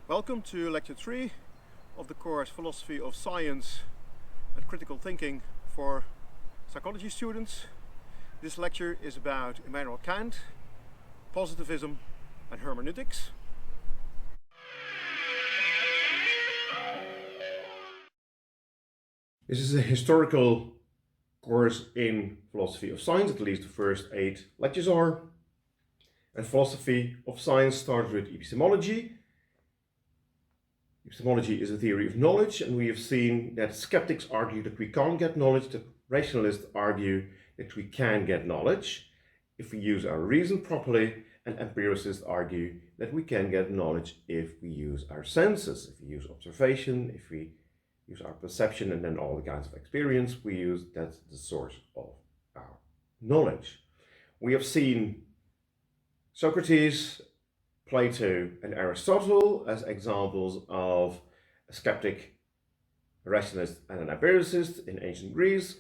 Welcome to Lecture 3 of the course Philosophy of Science and Critical Thinking for psychology students. This lecture is about Immanuel Kant, Positivism and Hermeneutics. This is a historical course in philosophy of science, at least the first 8 lectures are. And philosophy of science starts with epistemology. Epistemology is a theory of knowledge, and we have seen that skeptics argue that we can't get knowledge, that rationalists argue that we can get knowledge if we use our reason properly, and empiricists argue that we can get knowledge if we use our senses, if we use observation, if we use our perception, and then all the kinds of experience we use, that's the source of our knowledge. We have seen Socrates, Plato and Aristotle as examples of a skeptic, a rationalist and an empiricist in ancient Greece,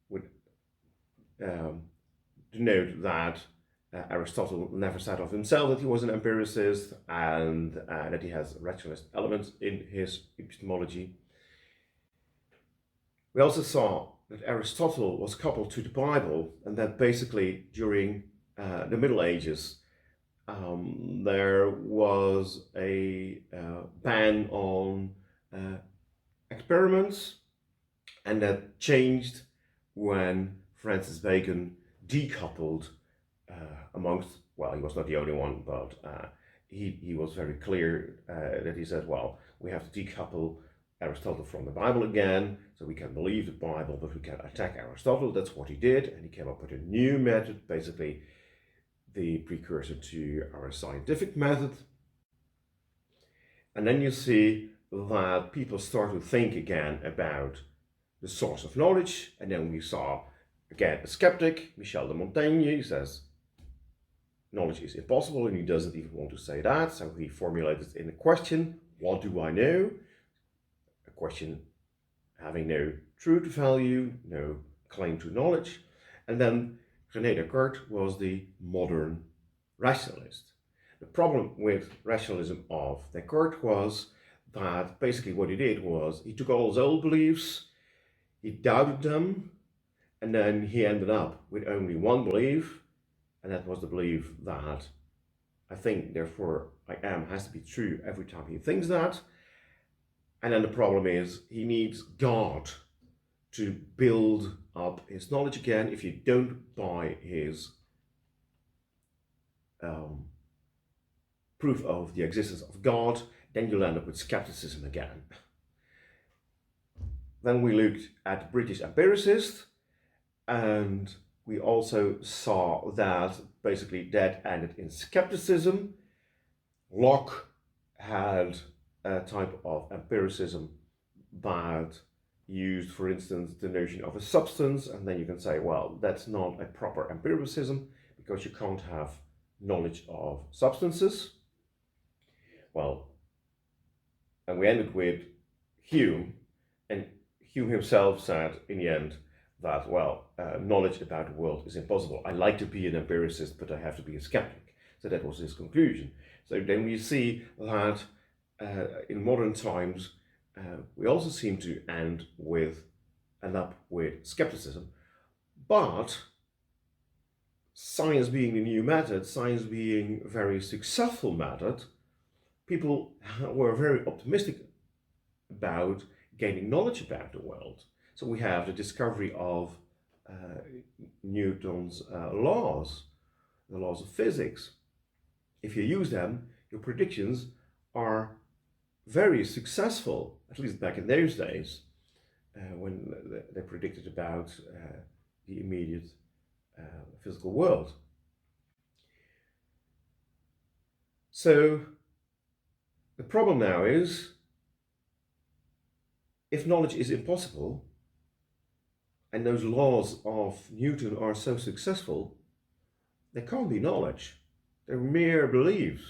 would denote that Aristotle never said of himself that he was an empiricist, and that he has rationalist elements in his epistemology. We also saw that Aristotle was coupled to the Bible, and that basically during the Middle Ages there was a ban on experiments, and that changed when Francis Bacon decoupled amongst, well, he was not the only one, but he was very clear that he said, well, we have to decouple Aristotle from the Bible again, so we can believe the Bible, but we can attack Aristotle. That's what he did, and he came up with a new method, basically the precursor to our scientific method. And then you see that people start to think again about the source of knowledge, and then we saw again a skeptic, Michel de Montaigne. He says knowledge is impossible, and he doesn't even want to say that, so he formulated in a question, what do I know? A question having no truth value, no claim to knowledge. And then René Descartes was the modern rationalist. The problem with rationalism of Descartes was that basically what he did was he took all his old beliefs, he doubted them, and then he ended up with only one belief, and that was the belief that I think, therefore I am has to be true every time he thinks that. And then the problem is he needs God to build up his knowledge again. If you don't buy his proof of the existence of God, then you'll end up with skepticism again. Then we looked at British empiricists, and we also saw that basically that ended in skepticism. Locke had a type of empiricism that used, for instance, the notion of a substance, and then you can say, well, that's not a proper empiricism because you can't have knowledge of substances. Well, and we ended with Hume, and Hume himself said in the end that, well, knowledge about the world is impossible. I like to be an empiricist, but I have to be a skeptic. So that was his conclusion. So then we see that in modern times, we also seem to end up with skepticism, but science being the new method, science being a very successful method, people were very optimistic about gaining knowledge about the world. So we have the discovery of Newton's laws, the laws of physics. If you use them, your predictions are very successful, at least back in those days, when they predicted about the immediate physical world. So the problem now is, if knowledge is impossible, and those laws of Newton are so successful, they can't be knowledge. They're mere beliefs.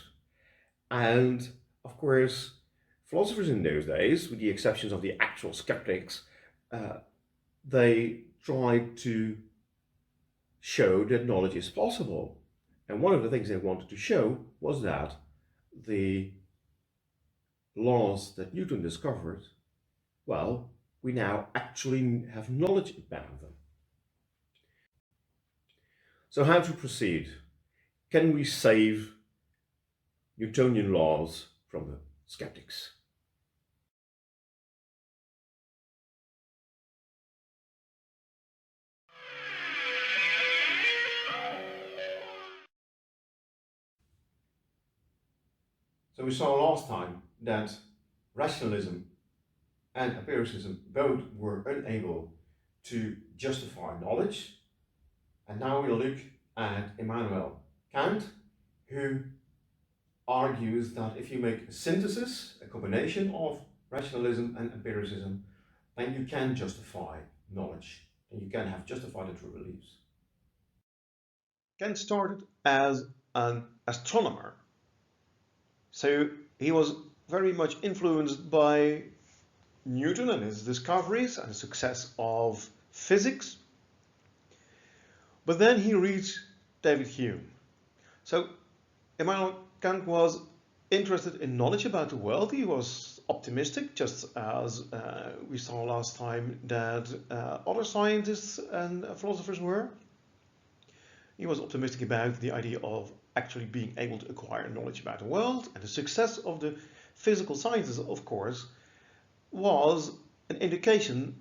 And of course, philosophers in those days, with the exceptions of the actual skeptics, they tried to show that knowledge is possible. And one of the things they wanted to show was that the laws that Newton discovered, well, we now actually have knowledge about them. So how to proceed? Can we save Newtonian laws from the skeptics? So we saw last time that rationalism and empiricism both were unable to justify knowledge. And now we'll look at Immanuel Kant, who argues that if you make a synthesis, a combination of rationalism and empiricism, then you can justify knowledge, and you can have justified the true beliefs. Kant started as an astronomer, so he was very much influenced by Newton and his discoveries and the success of physics. But then he reached David Hume. So Immanuel Kant was interested in knowledge about the world. He was optimistic, just as we saw last time that other scientists and philosophers were. He was optimistic about the idea of actually being able to acquire knowledge about the world, and the success of the physical sciences, of course, was an indication,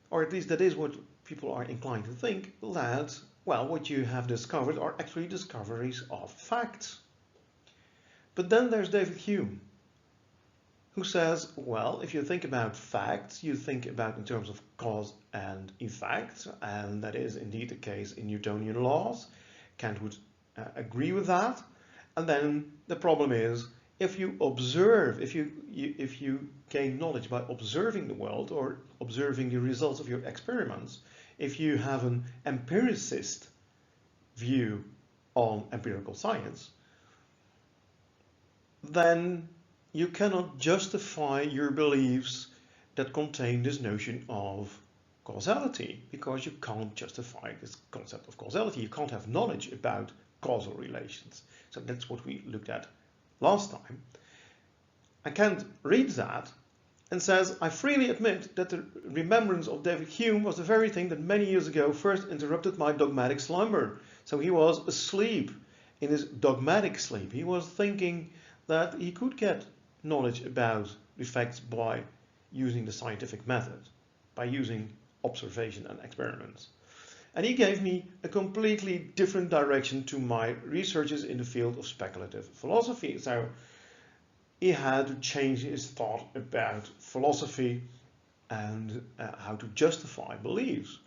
or at least that is what people are inclined to think, that, well, what you have discovered are actually discoveries of facts. But then there's David Hume, who says, well, if you think about facts, you think about in terms of cause and effect, and that is indeed the case in Newtonian laws. Kant would agree with that. And then the problem is, if you observe, if you gain knowledge by observing the world or observing the results of your experiments, if you have an empiricist view on empirical science, then you cannot justify your beliefs that contain this notion of causality, because you can't justify this concept of causality. You can't have knowledge about causal relations. So that's what we looked at last time. And Kant reads that and says, I freely admit that the remembrance of David Hume was the very thing that many years ago first interrupted my dogmatic slumber. So he was asleep in his dogmatic sleep. He was thinking that he could get knowledge about the facts by using the scientific method, by using observation and experiments. And he gave me a completely different direction to my researches in the field of speculative philosophy. So he had to change his thought about philosophy and how to justify beliefs.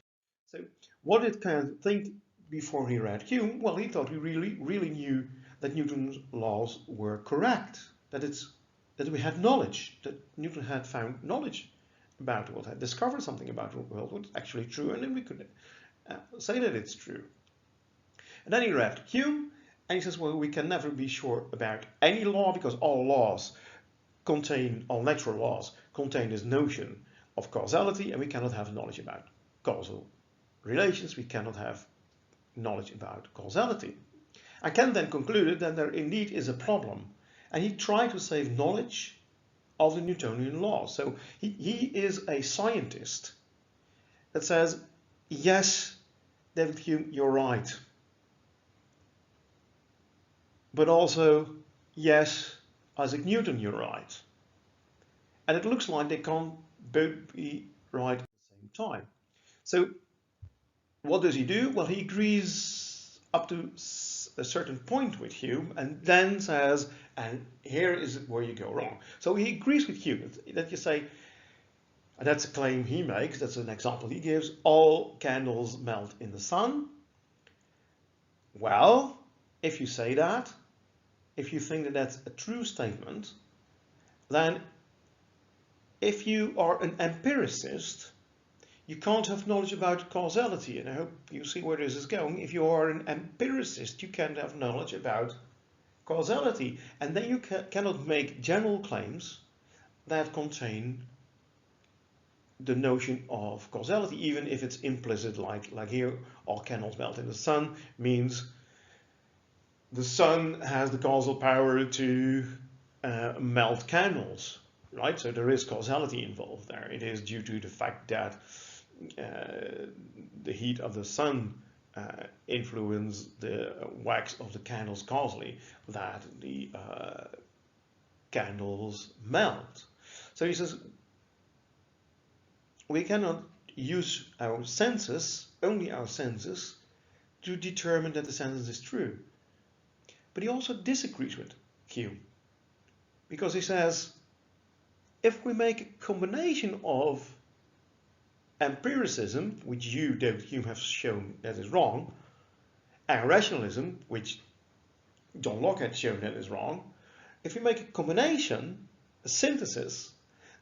So what did Kant think before he read Hume? Well, he thought he really knew that Newton's laws were correct, that we had knowledge, that Newton had found knowledge about the world, had discovered something about the world was actually true, and then we could say that it's true. And then he read Hume, and he says, well, we can never be sure about any law, because all natural laws contain this notion of causality, and we cannot have knowledge about causal relations. We cannot have knowledge about causality. And Kant then concluded that there indeed is a problem, and he tried to save knowledge of the Newtonian laws. So he is a scientist that says, yes, David Hume, you're right. But also, yes, Isaac Newton, you're right. And it looks like they can't both be right at the same time. So what does he do? Well, he agrees up to a certain point with Hume, and then says, and here is where you go wrong. So he agrees with Hume that you say, and that's a claim he makes, that's an example he gives, all candles melt in the sun. Well, if you say that, if you think that that's a true statement, then if you are an empiricist, you can't have knowledge about causality, and I hope you see where this is going. If you are an empiricist, you can't have knowledge about causality, and then you cannot make general claims that contain the notion of causality, even if it's implicit, like here, all candles melt in the sun, means the sun has the causal power to melt candles, right? So there is causality involved there. It is due to the fact that the heat of the sun influence the wax of the candles causally, that the candles melt. So he says, we cannot use our senses, only our senses, to determine that the sentence is true. But he also disagrees with Hume, because he says, if we make a combination of empiricism, which you, David Hume, have shown that is wrong, and rationalism, which John Locke had shown that is wrong, if we make a combination, a synthesis,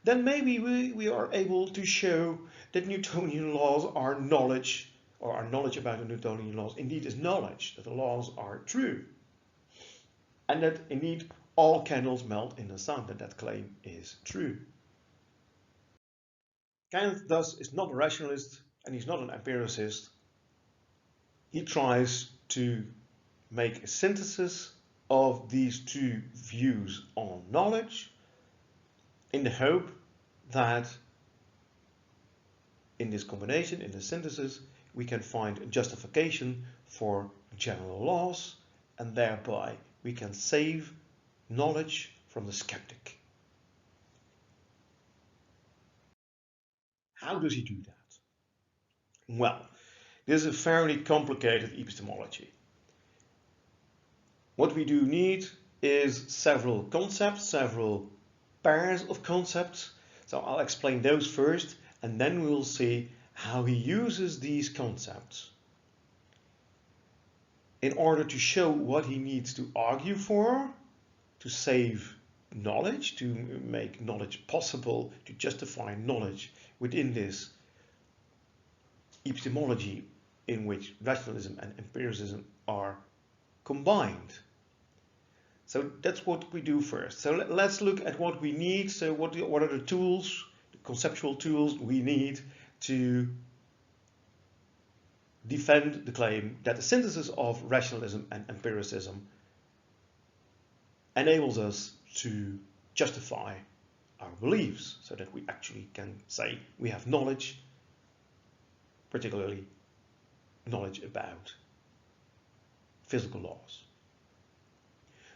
then maybe we are able to show that Newtonian laws are knowledge, or our knowledge about the Newtonian laws indeed is knowledge, that the laws are true, and that indeed all candles melt in the sun, that claim is true. Kant thus is not a rationalist and he's not an empiricist. He tries to make a synthesis of these two views on knowledge in the hope that in this combination, in the synthesis, we can find a justification for general laws, and thereby we can save knowledge from the skeptic. How does he do that? Well, this is a fairly complicated epistemology. What we do need is several concepts, several pairs of concepts. So I'll explain those first, and then we'll see how he uses these concepts in order to show what he needs to argue for, to save knowledge, to make knowledge possible, to justify knowledge within this epistemology in which rationalism and empiricism are combined. So that's what we do first. So let's look at what we need. So what are the tools, the conceptual tools we need to defend the claim that the synthesis of rationalism and empiricism enables us to justify our beliefs, so that we actually can say we have knowledge, particularly knowledge about physical laws.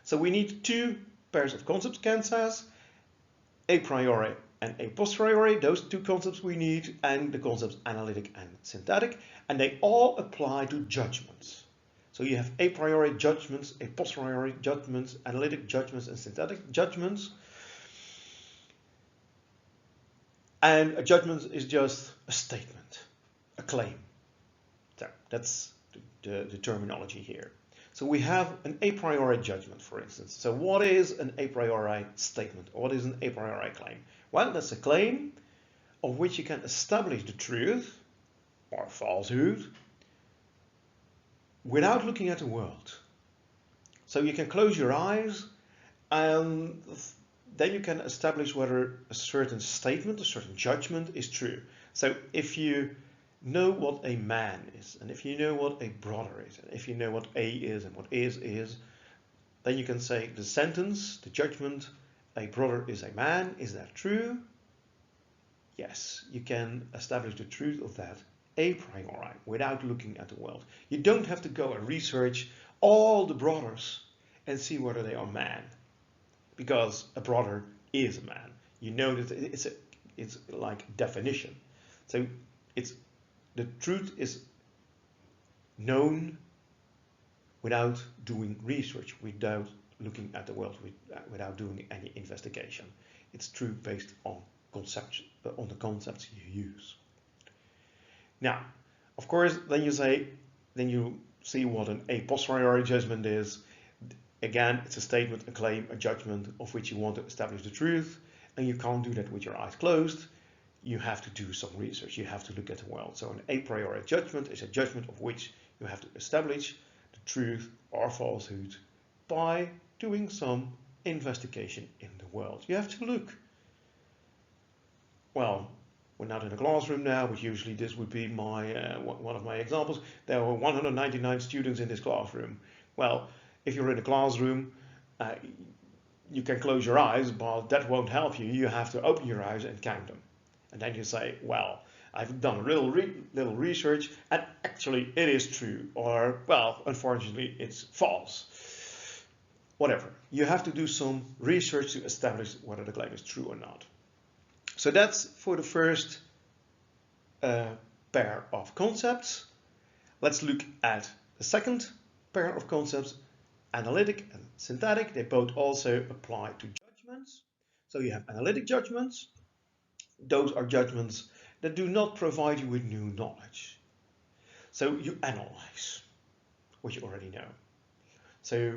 So we need two pairs of concepts, Kant says, a priori and a posteriori. Those two concepts we need, and the concepts analytic and synthetic, and they all apply to judgments. So you have a priori judgments, a posteriori judgments, analytic judgments, and synthetic judgments. And a judgment is just a statement, a claim. So that's the terminology here. So we have an a priori judgment, for instance. So what is an a priori statement? What is an a priori claim? Well, that's a claim of which you can establish the truth or falsehood without looking at the world. So you can close your eyes and then you can establish whether a certain statement, a certain judgment is true. So if you know what a man is, and if you know what a brother is, and if you know what a is and what is, then you can say the sentence, the judgment, a brother is a man, is that true? Yes, you can establish the truth of that a priori without looking at the world. You don't have to go and research all the brothers and see whether they are man, because a brother is a man. You know that it's like definition. So the truth is known without doing research, without looking at the world, without doing any investigation. It's true based on the concepts you use. Now, of course, then you see what an a posteriori judgment is. Again, it's a statement, a claim, a judgment of which you want to establish the truth, and you can't do that with your eyes closed. You have to do some research. You have to look at the world. So an a priori judgment is a judgment of which you have to establish the truth or falsehood by doing some investigation in the world. You have to look. Well, We're not in a classroom now, but usually this would be my one of my examples. There were 199 students in this classroom. Well, if you're in a classroom, you can close your eyes, but that won't help you. You have to open your eyes and count them. And then you say, well, I've done a little research, and actually it is true. Or, well, unfortunately, it's false. Whatever. You have to do some research to establish whether the claim is true or not. So that's for the first pair of concepts. Let's look at the second pair of concepts, analytic and synthetic. They both also apply to judgments. So you have analytic judgments. Those are judgments that do not provide you with new knowledge. So you analyze what you already know. So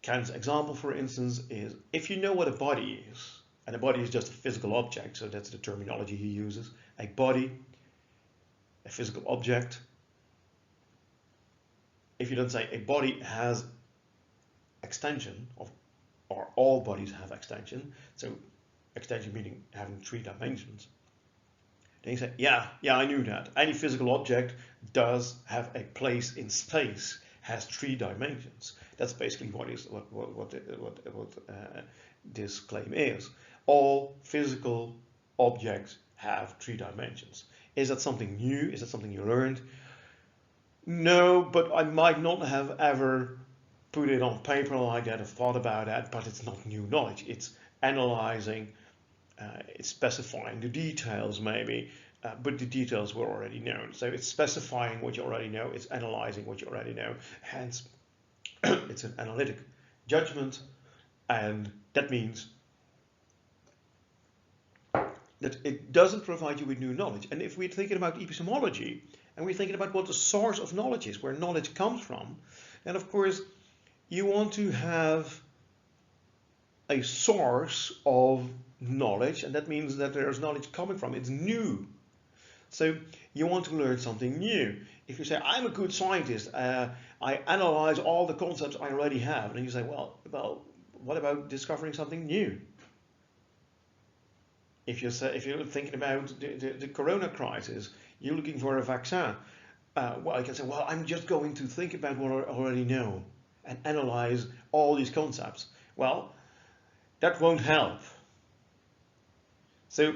Kant's example, for instance, is if you know what a body is, and a body is just a physical object, so that's the terminology he uses, a body, a physical object. If you don't say a body has extension, or all bodies have extension, so extension meaning having 3 dimensions, then you say, yeah, I knew that. Any physical object does have a place in space, has 3 dimensions. That's basically what this claim is. All physical objects have 3 dimensions. Is that something new? Is that something you learned? No, but I might not have ever put it on paper like that, have thought about that, but it's not new knowledge. It's analyzing, it's specifying the details maybe, but the details were already known. So it's specifying what you already know, it's analyzing what you already know, hence it's an analytic judgment, and that means that it doesn't provide you with new knowledge. And if we're thinking about epistemology, and we're thinking about what the source of knowledge is, where knowledge comes from, then of course you want to have a source of knowledge, and that means that there's knowledge coming from, it's new. So you want to learn something new. If you say, I'm a good scientist, I analyze all the concepts I already have, and you say, well, what about discovering something new? If you're thinking about the corona crisis, you're looking for a vaccine. Well, you can say, well, I'm just going to think about what I already know and analyze all these concepts. Well, that won't help. So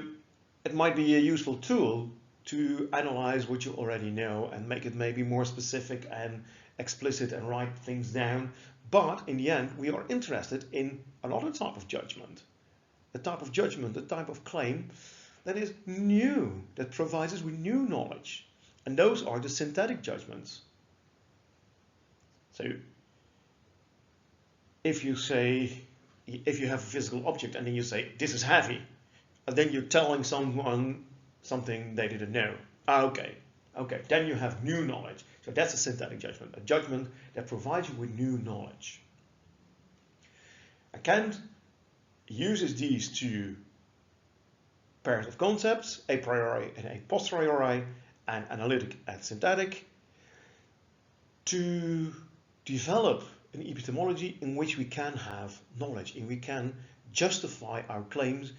it might be a useful tool to analyze what you already know and make it maybe more specific and explicit and write things down. But in the end, we are interested in another type of judgment. The type of judgment, the type of claim that is new, that provides us with new knowledge. And those are the synthetic judgments. So if you have a physical object and then you say, this is heavy, and then you're telling someone something they didn't know. Okay, then you have new knowledge. So that's a synthetic judgment, a judgment that provides you with new knowledge. And Kant uses these 2 pairs of concepts, a priori and a posteriori, and analytic and synthetic, to develop an epistemology in which we can have knowledge, and we can justify our claims,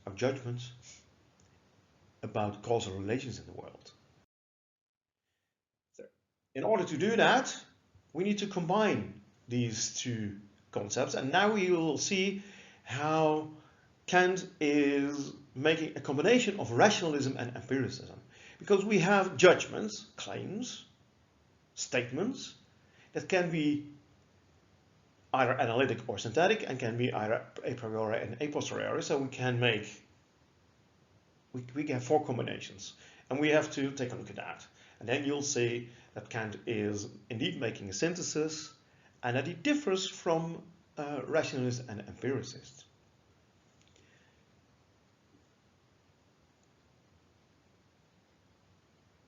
our judgments about causal relations in the world. So, in order to do that, we need to combine these 2 concepts, and now we will see how Kant is making a combination of rationalism and empiricism, because we have judgments, claims, statements that can be either analytic or synthetic and can be either a priori and a posteriori. So we can have 4 combinations, and we have to take a look at that. And then you'll see that Kant is indeed making a synthesis, and that he differs from rationalists and empiricists.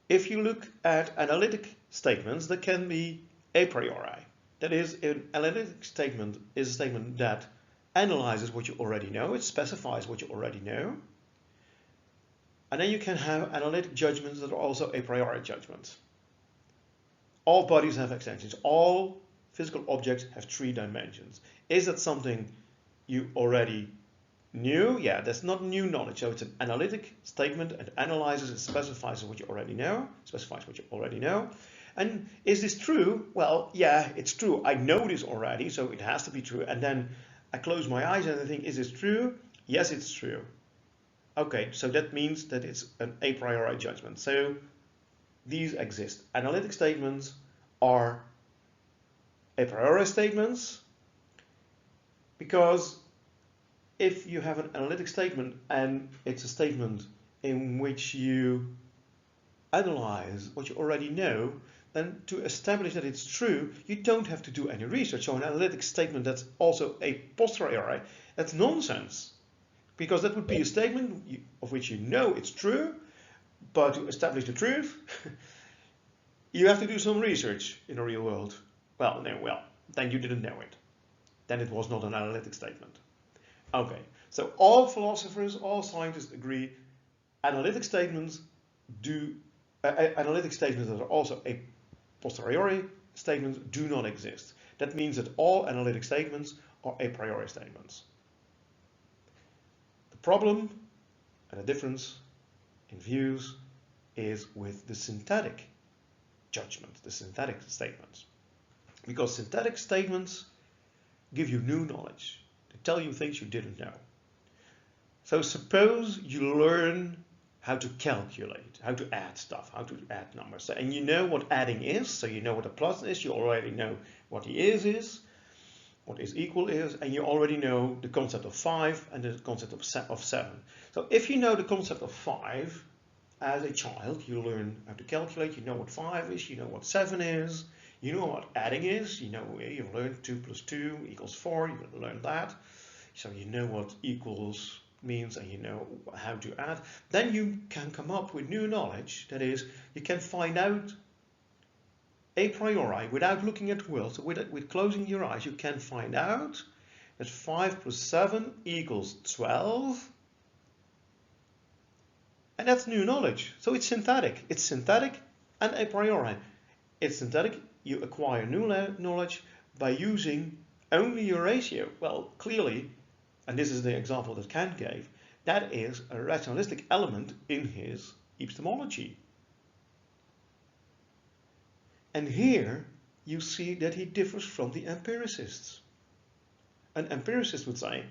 If you look at analytic statements, that can be a priori. That is, an analytic statement is a statement that analyzes what you already know, it specifies what you already know. And then you can have analytic judgments that are also a priori judgments. All bodies have extensions. All physical objects have 3 dimensions. Is that something you already new, yeah, that's not new knowledge. So it's an analytic statement. It analyzes, it specifies what you already know, And is this true? Well, yeah, it's true. I know this already, so it has to be true. And then I close my eyes and I think, is this true? Yes, it's true. Okay, so that means that it's an a priori judgment. So these exist. Analytic statements are a priori statements because if you have an analytic statement and it's a statement in which you analyze what you already know, then to establish that it's true, you don't have to do any research. So an analytic statement that's also a posteriori, that's nonsense. Because that would be a statement of which you know it's true, but to establish the truth, you have to do some research in the real world. Well, then you didn't know it. Then it was not an analytic statement. Okay, so all philosophers, all scientists agree analytic statements that are also a posteriori statements do not exist. That means that all analytic statements are a priori statements. The problem and the difference in views is with the synthetic judgment, the synthetic statements. Because synthetic statements give you new knowledge. They tell you things you didn't know. So suppose you learn how to calculate, how to add stuff, how to add numbers. And you know what adding is, so you know what a plus is, you already know what the is, what is equal is, and you already know the concept of 5 and the concept of 7. So if you know the concept of 5 as a child, you learn how to calculate, you know what 5 is, you know what 7 is, you know what adding is, you learn 2 plus 2 equals 4, you learn that. So you know what equals means and you know how to add. Then you can come up with new knowledge. That is, you can find out a priori without looking at the world. So with closing your eyes, you can find out that 5 plus 7 equals 12. And that's new knowledge. So it's synthetic. It's synthetic and a priori. It's synthetic. You acquire new knowledge by using only your ratio. Well, clearly, and this is the example that Kant gave, that is a rationalistic element in his epistemology. And here you see that he differs from the empiricists. An empiricist would say,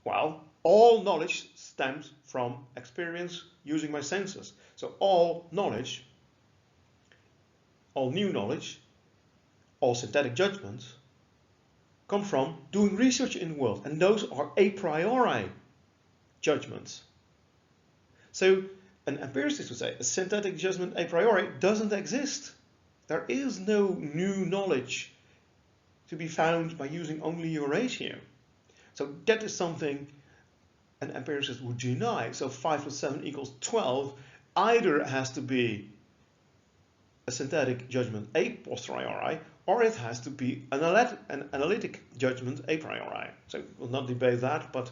well, all knowledge stems from experience using my senses. So all knowledge, all new knowledge, all synthetic judgments come from doing research in the world, and those are a priori judgments. So an empiricist would say a synthetic judgment a priori doesn't exist. There is no new knowledge to be found by using only your ratio. So that is something an empiricist would deny. So 5 plus 7 equals 12 either has to be a synthetic judgment a posteriori, or it has to be an analytic judgment a priori. So we'll not debate that, but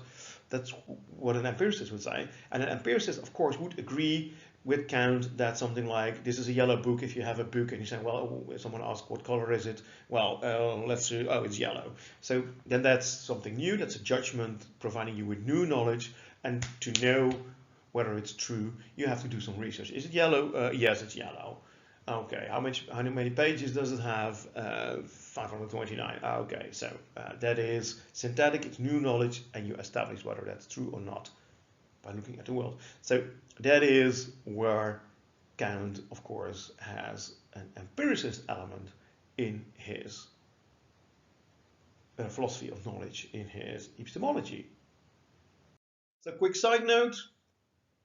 that's what an empiricist would say. And an empiricist, of course, would agree with Kant that something like, this is a yellow book. If you have a book and you say, well, if someone asks what color is it? Well, let's say, oh, it's yellow. So then that's something new. That's a judgment providing you with new knowledge. And to know whether it's true, you have to do some research. Is it yellow? Yes, it's yellow. Okay, how many pages does it have? 529. Okay, so that is synthetic, it's new knowledge, and you establish whether that's true or not by looking at the world. So that is where Kant, of course, has an empiricist element in his philosophy of knowledge, in his epistemology. So quick side note.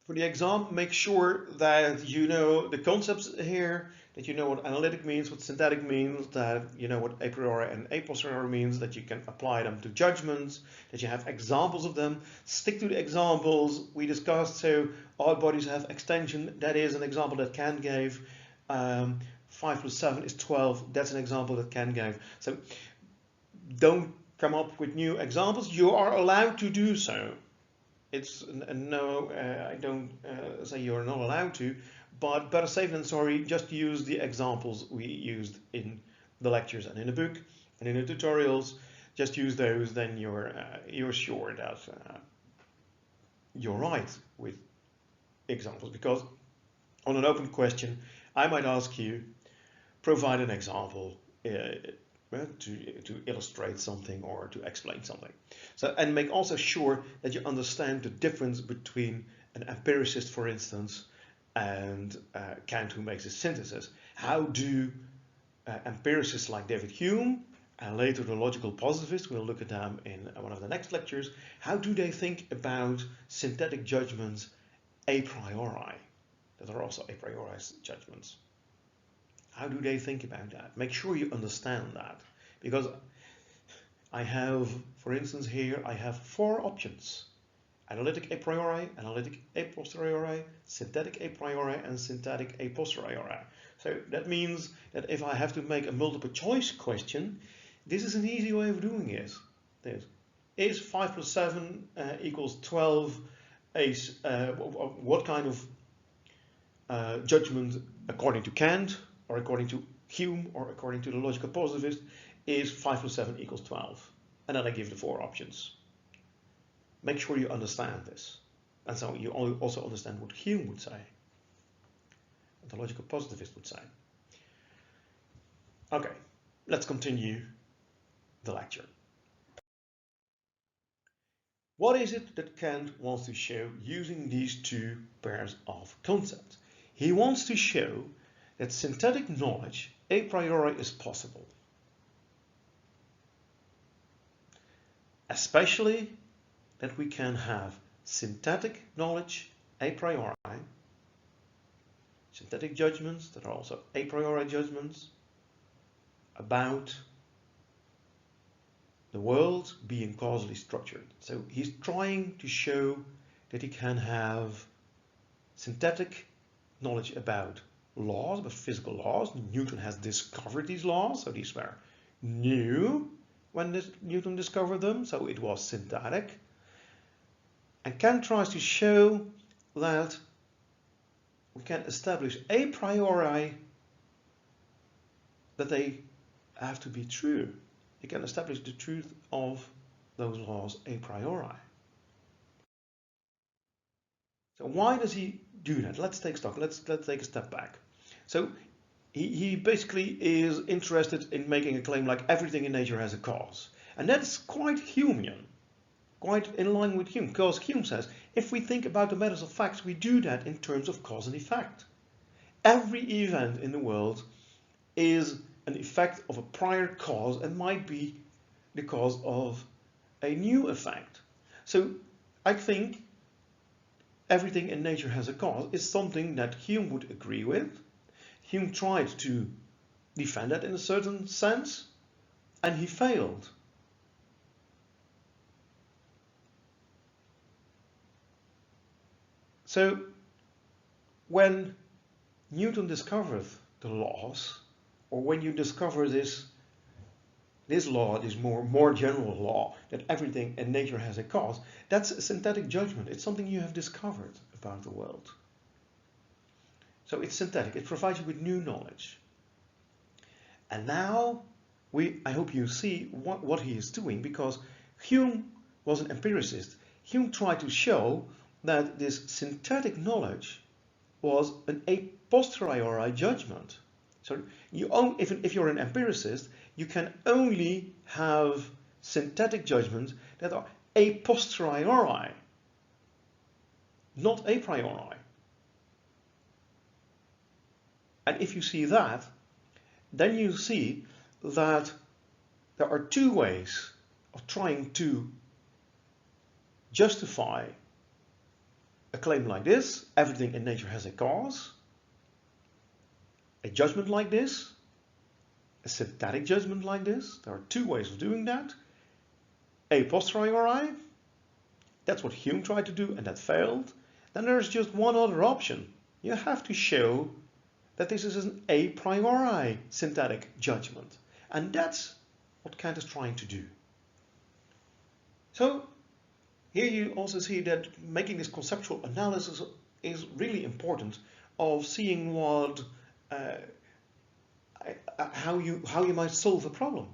For the exam, make sure that you know the concepts here, that you know what analytic means, what synthetic means, that you know what a priori and a posteriori means, that you can apply them to judgments, that you have examples of them. Stick to the examples we discussed. So all bodies have extension. That is an example that Kant gave. 5 plus 7 is 12. That's an example that Kant gave. So don't come up with new examples. You are allowed to do so. It's no, I don't say you're not allowed to, but better safe than sorry, just use the examples we used in the lectures and in the book and in the tutorials. just use those, then you're sure that you're right with examples. Because on an open question, I might ask you, provide an example to illustrate something or to explain something. So, and make also sure that you understand the difference between an empiricist, for instance, and Kant, who makes a synthesis. How do empiricists like David Hume and later the logical positivists, we'll look at them in one of the next lectures, how do they think about synthetic judgments a priori, that are also a priori judgments? How do they think about that? Make sure you understand that, because I have, for instance, here I have 4 options: analytic a priori, analytic a posteriori, synthetic a priori, and synthetic a posteriori. So that means that if I have to make a multiple choice question, this is an easy way of doing it. Is 5 plus 7 equals 12 what kind of judgment, according to Kant, or according to Hume, or according to the logical positivist, is 5 plus 7 equals 12? And then I give the 4 options. Make sure you understand this. And so you also understand what Hume would say, what the logical positivist would say. Okay, let's continue the lecture. What is it that Kant wants to show using these 2 pairs of concepts? He wants to show that synthetic knowledge a priori is possible, especially that we can have synthetic knowledge a priori, synthetic judgments that are also a priori judgments about the world being causally structured. So he's trying to show that he can have synthetic knowledge about laws, about physical laws. Newton has discovered these laws, so these were new when Newton discovered them, so it was synthetic. And Kant tries to show that we can establish a priori that they have to be true. You can establish the truth of those laws a priori. So why does he do that? Let's take stock. Let's take a step back. So he basically is interested in making a claim like everything in nature has a cause. And that's quite Humean, quite in line with Hume, because Hume says if we think about the matters of facts, we do that in terms of cause and effect. Every event in the world is an effect of a prior cause and might be the cause of a new effect. So I think everything in nature has a cause is something that Hume would agree with. Hume tried to defend that in a certain sense, and he failed. So when Newton discovered the laws, or when you discover this law, this more general law, that everything in nature has a cause, that's a synthetic judgment. It's something you have discovered about the world. So it's synthetic. It provides you with new knowledge. And now, I hope you see what he is doing, because Hume was an empiricist. Hume tried to show that this synthetic knowledge was an a posteriori judgment. So if you're an empiricist, you can only have synthetic judgments that are a posteriori, not a priori. And if you see that, then you see that there are 2 ways of trying to justify a claim like this: everything in nature has a cause, a judgment like this, a synthetic judgment like this. There are 2 ways of doing that. A posteriori, that's what Hume tried to do, and that failed. Then there's just one other option. You have to show that this is an a priori synthetic judgment. And that's what Kant is trying to do. So here you also see that making this conceptual analysis is really important, of seeing what how you might solve a problem.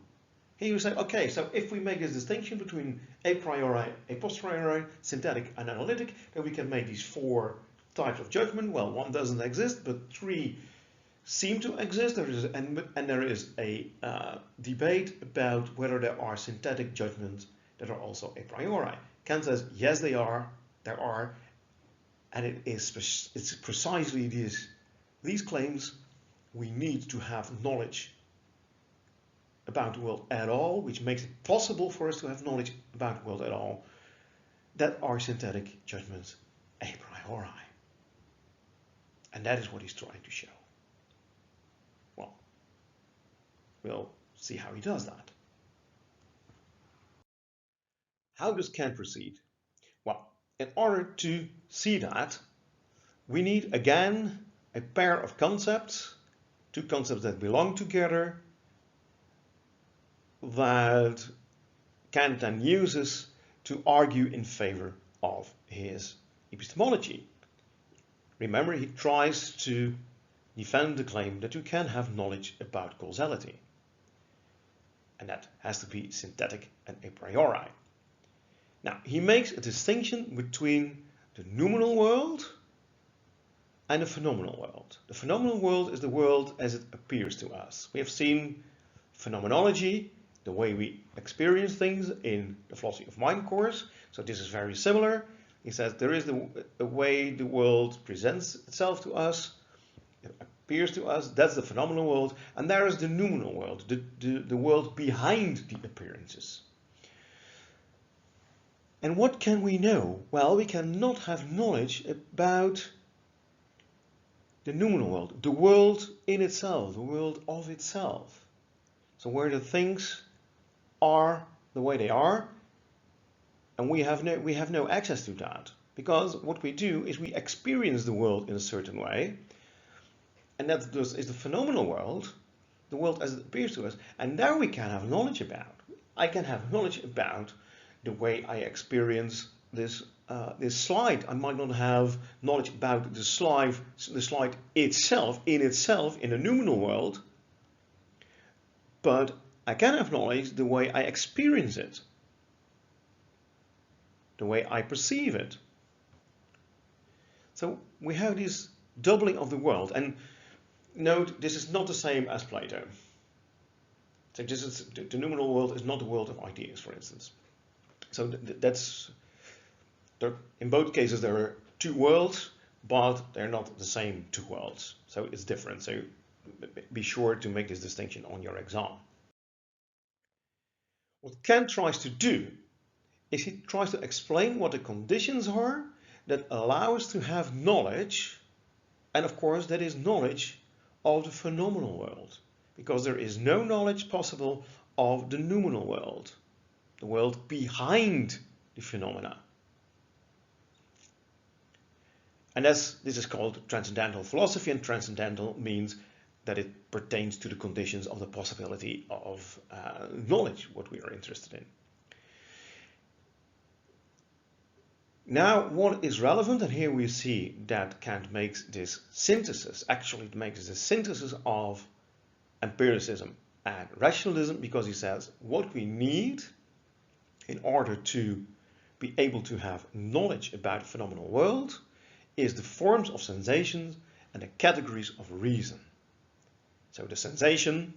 Here you say, okay, so if we make this distinction between a priori, a posteriori, synthetic and analytic, then we can make these 4 types of judgment. Well, one doesn't exist, but 3 seem to exist. There is a debate about whether there are synthetic judgments that are also a priori. Kant says, yes, there are, and it's precisely these claims we need to have knowledge about the world at all, which makes it possible for us to have knowledge about the world at all, that are synthetic judgments a priori. And that is what he's trying to show. Well, we'll see how he does that. How does Kant proceed? Well, in order to see that, we need again a pair of concepts, 2 concepts that belong together, that Kant then uses to argue in favor of his epistemology. Remember, he tries to defend the claim that you can have knowledge about causality. And that has to be synthetic and a priori. Now, he makes a distinction between the noumenal world and the phenomenal world. The phenomenal world is the world as it appears to us. We have seen phenomenology, the way we experience things, in the philosophy of mind course. So this is very similar. He says there is the way the world presents itself to us, it appears to us, that's the phenomenal world, and there is the noumenal world, the world behind the appearances. And what can we know? Well, we cannot have knowledge about the noumenal world, the world in itself, the world of itself. So where the things are the way they are, and we have no access to that, because what we do is we experience the world in a certain way, and that is the phenomenal world, the world as it appears to us, and there we can have knowledge about. I can have knowledge about the way I experience this slide. I might not have knowledge about the slide itself, in the noumenal world, but I can have knowledge the way I experience it, the way I perceive it. So we have this doubling of the world, and note this is not the same as Plato. So the noumenal world is not the world of ideas, for instance. So in both cases there are 2 worlds, but they're not the same 2 worlds. So it's different. So be sure to make this distinction on your exam. What Kant tries to do is he tries to explain what the conditions are that allow us to have knowledge, and of course that is knowledge of the phenomenal world, because there is no knowledge possible of the noumenal world, the world behind the phenomena. And this is called transcendental philosophy, and transcendental means that it pertains to the conditions of the possibility of knowledge, what we are interested in. Now, what is relevant, and here we see that Kant makes this synthesis, actually it makes a synthesis of empiricism and rationalism, because he says what we need in order to be able to have knowledge about the phenomenal world is the forms of sensations and the categories of reason. So the sensation,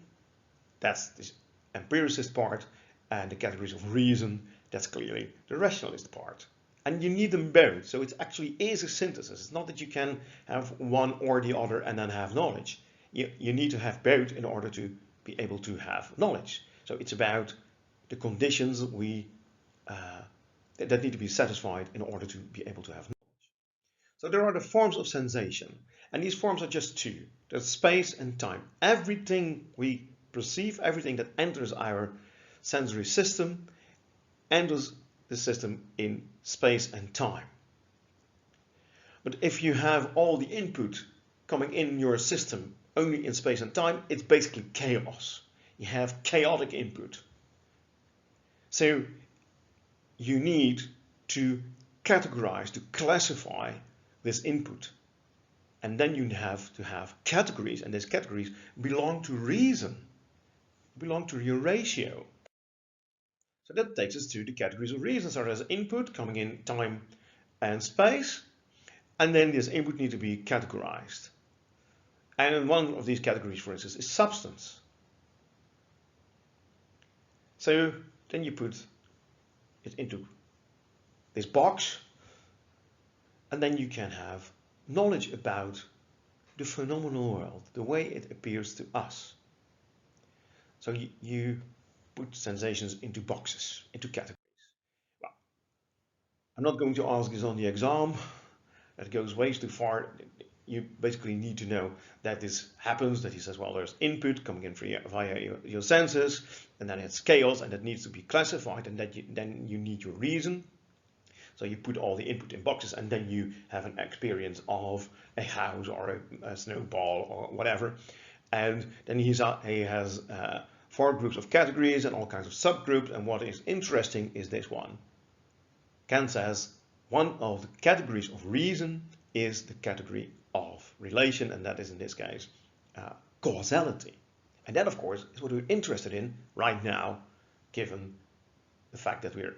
that's the empiricist part, and the categories of reason, that's clearly the rationalist part. And you need them both, so it actually is a synthesis. It's not that you can have one or the other and then have knowledge. You need to have both in order to be able to have knowledge. So it's about the conditions that need to be satisfied in order to be able to have knowledge. So there are the forms of sensation, and these forms are just 2. There's space and time. Everything we perceive, everything that enters our sensory system, enters the system in space and time. But if you have all the input coming in your system only in space and time, it's basically chaos. You have chaotic input. So you need to categorize, to classify this input. And then you have to have categories, and these categories belong to reason, belong to your ratio. So that takes us to the categories of reason. So there's input coming in time and space, and then this input needs to be categorized. And one of these categories, for instance, is substance. So then you put it into this box, and then you can have knowledge about the phenomenal world, the way it appears to us. So you put sensations into boxes, into categories. Well, I'm not going to ask this on the exam. That goes way too far. You basically need to know that this happens, that he says, well, there's input coming in via your senses, and then it's chaos, and that needs to be classified, and then you need your reason. So you put all the input in boxes, and then you have an experience of a house or a snowball or whatever. And then he has 4 groups of categories and all kinds of subgroups. And what is interesting is this one. Kant says one of the categories of reason is the category of relation, and that is in this case causality. And that, of course, is what we're interested in right now, given the fact that we're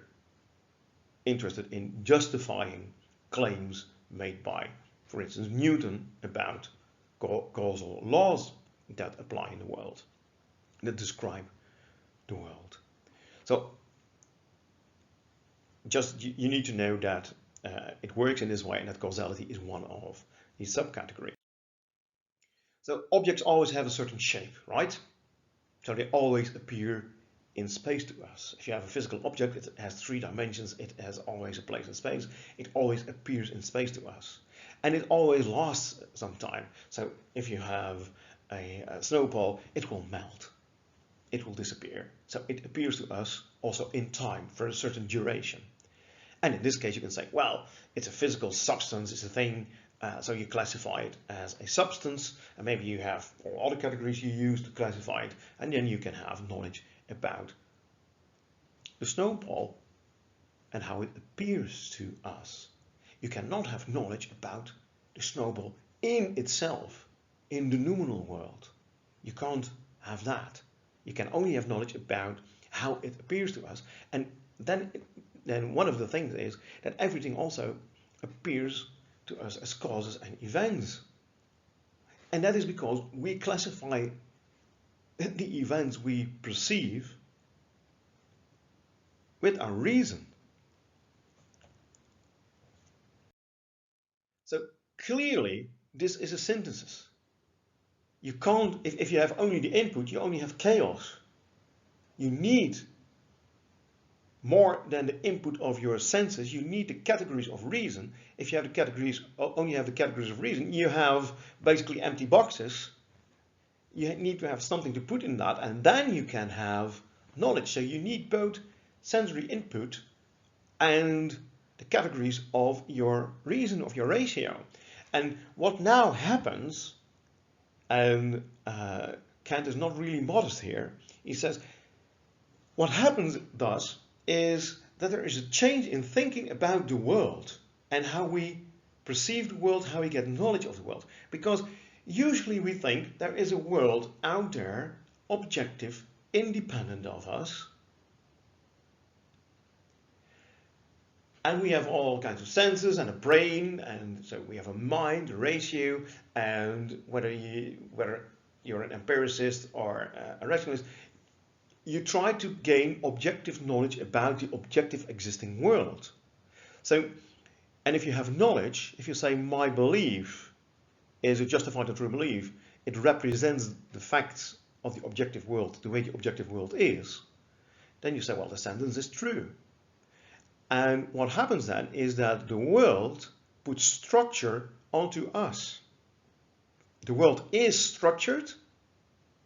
interested in justifying claims made by, for instance, Newton about causal laws that apply in the world, that describe the world. So just you need to know that it works in this way, and that causality is one of these subcategories. So objects always have a certain shape, right? So they always appear in space to us. If you have a physical object, it has 3 dimensions, it has always a place in space, it always appears in space to us. And it always lasts some time. So if you have a snowball, it will melt, it will disappear. So it appears to us also in time for a certain duration. And in this case you can say, well, it's a physical substance, it's a thing, so you classify it as a substance, and maybe you have all other categories you use to classify it, and then you can have knowledge about the snowball and how it appears to us. You cannot have knowledge about the snowball in itself, in the noumenal world. You can't have that. You can only have knowledge about how it appears to us. And then one of the things is that everything also appears to us as causes and events. And that is because we classify the events we perceive with our reason. So clearly this is a synthesis. You can't, if you have only the input, you only have chaos. You need more than the input of your senses. You need the categories of reason. If you have the categories, only have the categories of reason, you have basically empty boxes. You need to have something to put in that, and then you can have knowledge. So you need both sensory input and the categories of your reason, of your ratio. And what now happens, and Kant is not really modest here, he says, what happens thus is that there is a change in thinking about the world and how we perceive the world, how we get knowledge of the world. Because usually we think there is a world out there, objective, independent of us, and we have all kinds of senses and a brain, and so we have a mind, a ratio, and whether you're an empiricist or a rationalist, you try to gain objective knowledge about the objective existing world. So, and if you have knowledge, if you say my belief is a justified and true belief, it represents the facts of the objective world, the way the objective world is, then you say, well, the sentence is true. And what happens then is that the world puts structure onto us. The world is structured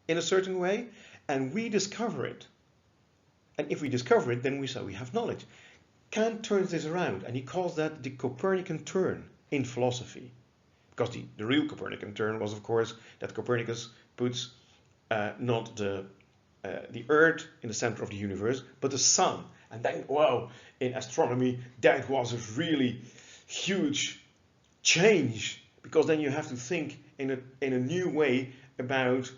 in a certain way, and we discover it. And if we discover it, then we say we have knowledge. Kant turns this around, and he calls that the Copernican turn in philosophy. Because the real Copernican turn was, of course, that Copernicus puts not the Earth in the center of the universe, but the sun. And then, wow, in astronomy, that was a really huge change, because then you have to think in a new way about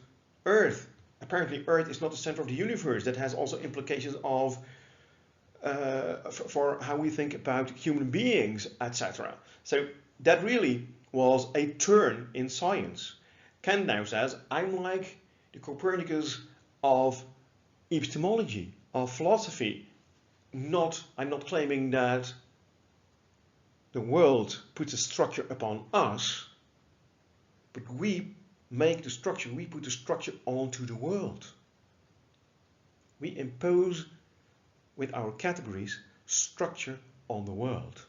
Earth. Apparently, Earth is not the center of the universe. That has also implications of for how we think about human beings, etc. So that really was a turn in science. Kant now says, I'm like the Copernicus of epistemology, of philosophy. I'm not claiming that the world puts a structure upon us, but we make the structure, we put the structure onto the world. We impose with our categories structure on the world.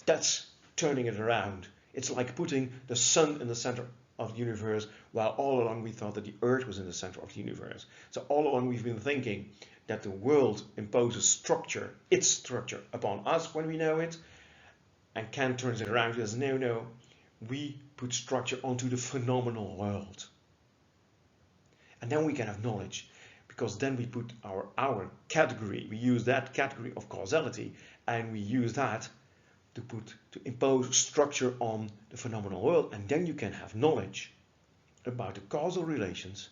That's turning it around. It's like putting the sun in the center of the universe, while all along we thought that the earth was in the center of the universe. So all along we've been thinking that the world imposes structure, its structure, upon us when we know it, and Kant turns it around and says, no, we put structure onto the phenomenal world. And then we can have knowledge, because then we put our category, we use that category of causality, and we use that to impose structure on the phenomenal world, and then you can have knowledge about the causal relations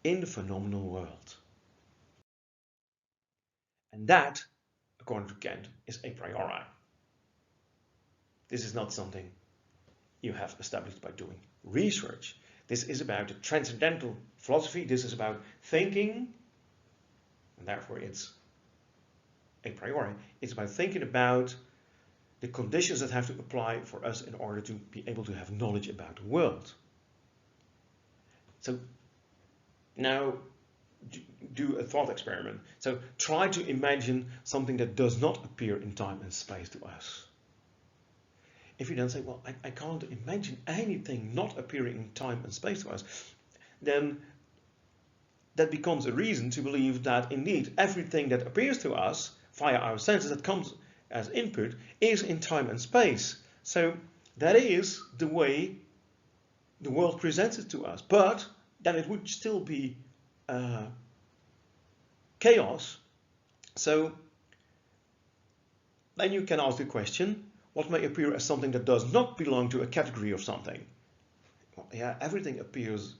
in the phenomenal world. And that, according to Kant, is a priori. This is not something you have established by doing research. This is about a transcendental philosophy. This is about thinking, and therefore it's a priori. It's about thinking about the conditions that have to apply for us in order to be able to have knowledge about the world. So now do a thought experiment. So try to imagine something that does not appear in time and space to us. If you then say, well, I can't imagine anything not appearing in time and space to us, then that becomes a reason to believe that indeed everything that appears to us via our senses, that comes as input, is in time and space. So that is the way the world presents it to us. But then it would still be chaos. So then you can ask the question, what may appear as something that does not belong to a category of something? Well, yeah, everything appears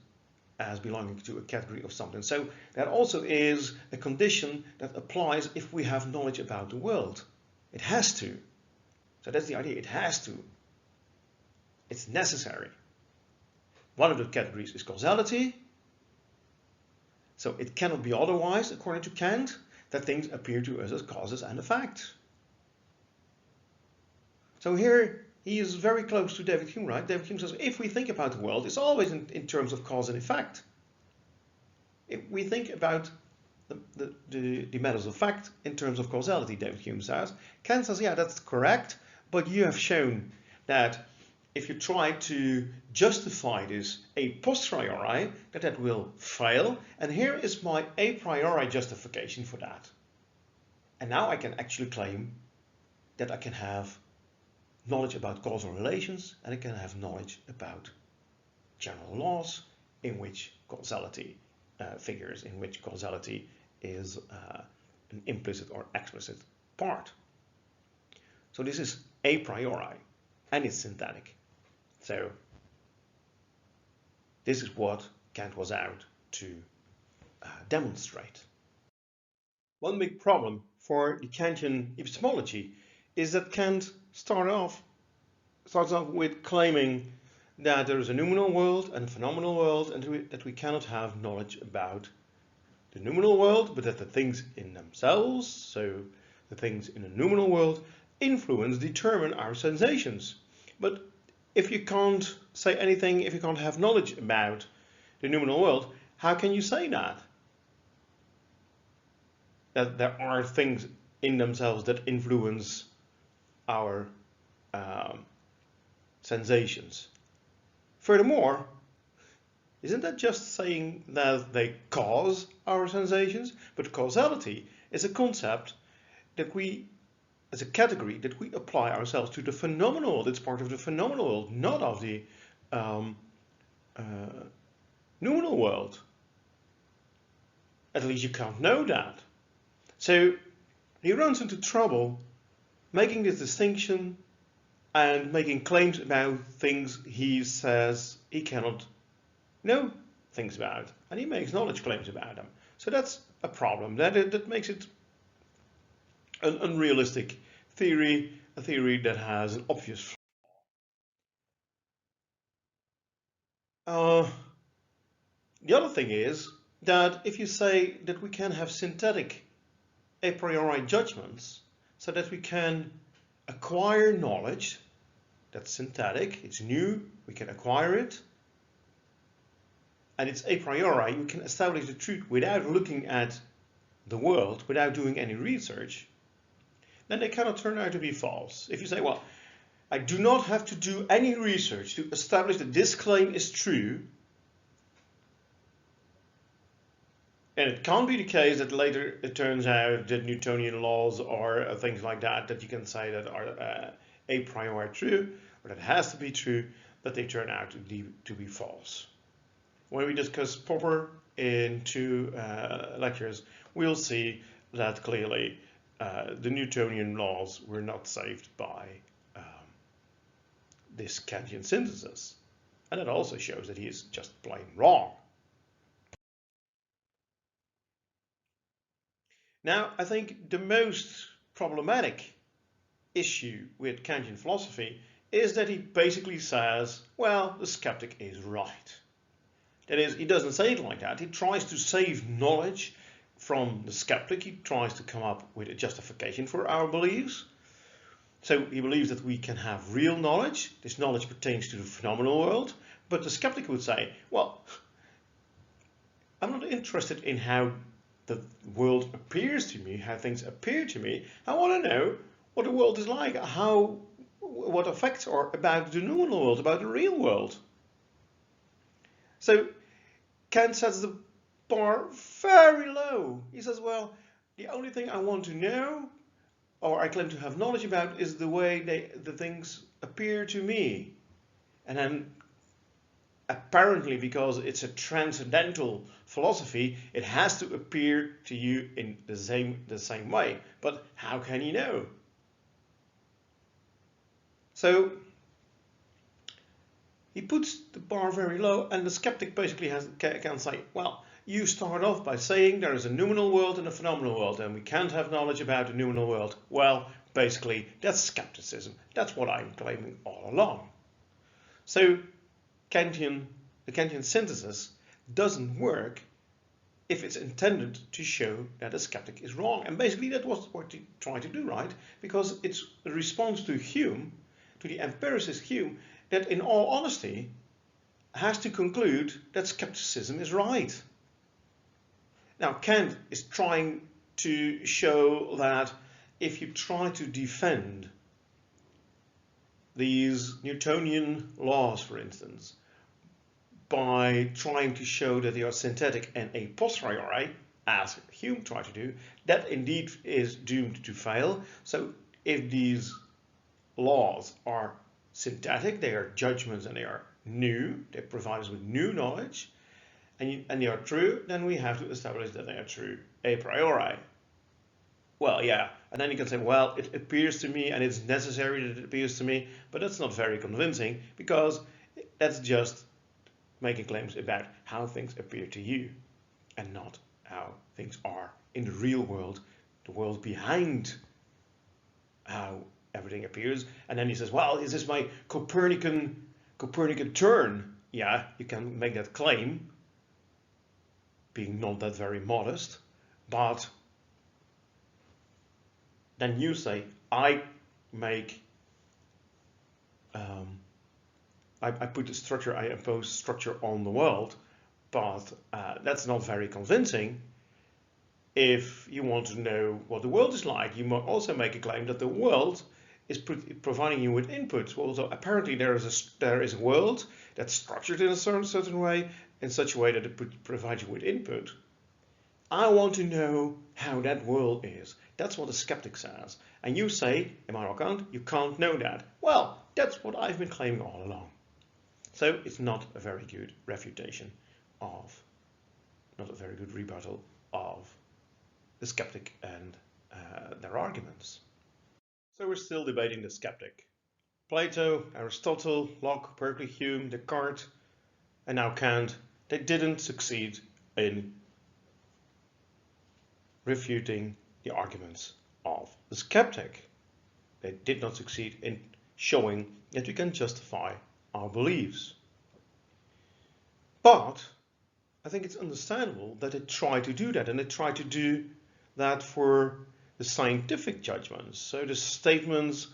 as belonging to a category of something. So that also is a condition that applies if we have knowledge about the world. It has to. So that's the idea. It has to. It's necessary. One of the categories is causality. So it cannot be otherwise, according to Kant, that things appear to us as causes and effects. So here he is very close to David Hume, right? David Hume says, if we think about the world, it's always in terms of cause and effect. If we think about the matters of fact in terms of causality, David Hume says. Kant says, yeah, that's correct, but you have shown that if you try to justify this a posteriori, that will fail. And here is my a priori justification for that. And now I can actually claim that I can have knowledge about causal relations, and I can have knowledge about general laws in which causality figures, in which causality is an implicit or explicit part. So this is a priori, and it's synthetic. So this is what Kant was out to demonstrate. One big problem for the Kantian epistemology is that Kant starts off with claiming that there is a noumenal world and a phenomenal world, and that we cannot have knowledge about the noumenal world, but that the things in themselves, so the things in the noumenal world, influence, determine our sensations. But if you can't say anything, if you can't have knowledge about the noumenal world, how can you say that? That there are things in themselves that influence our sensations. Furthermore, isn't that just saying that they cause our sensations? But causality is a concept that we, as a category, that we apply ourselves to the phenomenal world. It's part of the phenomenal world, not of the noumenal world. At least you can't know that. So he runs into trouble making this distinction and making claims about things he says he cannot know things about, and he makes knowledge claims about them. So that's a problem. That makes it an unrealistic theory, a theory that has an obvious flaw. The other thing is that if you say that we can have synthetic a priori judgments, so that we can acquire knowledge that's synthetic, it's new, we can acquire it, and it's a priori, we can establish the truth without looking at the world, without doing any research, then they cannot turn out to be false. If you say, well, I do not have to do any research to establish that this claim is true, and it can't be the case that later it turns out that Newtonian laws or things like that you can say that are a priori true, or that has to be true, that they turn out to be false. When we discuss Popper in 2 lectures, we'll see that clearly the Newtonian laws were not saved by this Kantian synthesis. And it also shows that he is just plain wrong. Now, I think the most problematic issue with Kantian philosophy is that he basically says, well, the skeptic is right. That is, he doesn't say it like that. He tries to save knowledge from the skeptic. He tries to come up with a justification for our beliefs. So he believes that we can have real knowledge. This knowledge pertains to the phenomenal world. But the skeptic would say, well, I'm not interested in how the world appears to me, how things appear to me. I want to know what the world is like, what effects are about the noumenal world, about the real world. So Kant sets the bar very low. He says, well, the only thing I want to know, or I claim to have knowledge about, is the way the things appear to me. And then apparently, because it's a transcendental philosophy, it has to appear to you in the same way. But how can you know? So he puts the bar very low, and the skeptic basically can say, well, you start off by saying there is a noumenal world and a phenomenal world, and we can't have knowledge about the noumenal world. Well, basically, that's skepticism. That's what I'm claiming all along. So the Kantian synthesis doesn't work if it's intended to show that a skeptic is wrong. And basically that was what he tried to do, right? Because it's a response to Hume, to the empiricist Hume, that in all honesty has to conclude that skepticism is right. Now Kant is trying to show that if you try to defend these Newtonian laws, for instance, by trying to show that they are synthetic and a posteriori, as Hume tried to do, that indeed is doomed to fail. So if these laws are synthetic, they are judgments and they are new, they provide us with new knowledge, and they are true, then we have to establish that they are true a priori. Well, yeah, and then you can say, well, it appears to me and it's necessary that it appears to me, but that's not very convincing, because that's just making claims about how things appear to you and not how things are in the real world, the world behind how everything appears. And then he says, well, is this my Copernican turn? Yeah, you can make that claim, being not that very modest, but then you say, I put the structure, I impose structure on the world, but that's not very convincing. If you want to know what the world is like, you might also make a claim that the world is providing you with inputs. Well, so apparently there is a world that's structured in a certain way, in such a way that it provides you with input. I want to know how that world is. That's what the skeptic says. And you say, Immanuel Kant, you can't know that. Well, that's what I've been claiming all along. So it's not a very good refutation of, not a very good rebuttal of the skeptic and their arguments. So we're still debating the skeptic. Plato, Aristotle, Locke, Berkeley, Hume, Descartes, and now Kant, they didn't succeed in refuting the arguments of the skeptic, they did not succeed in showing that we can justify our beliefs. But I think it's understandable that they try to do that, and they try to do that for the scientific judgments. So the statements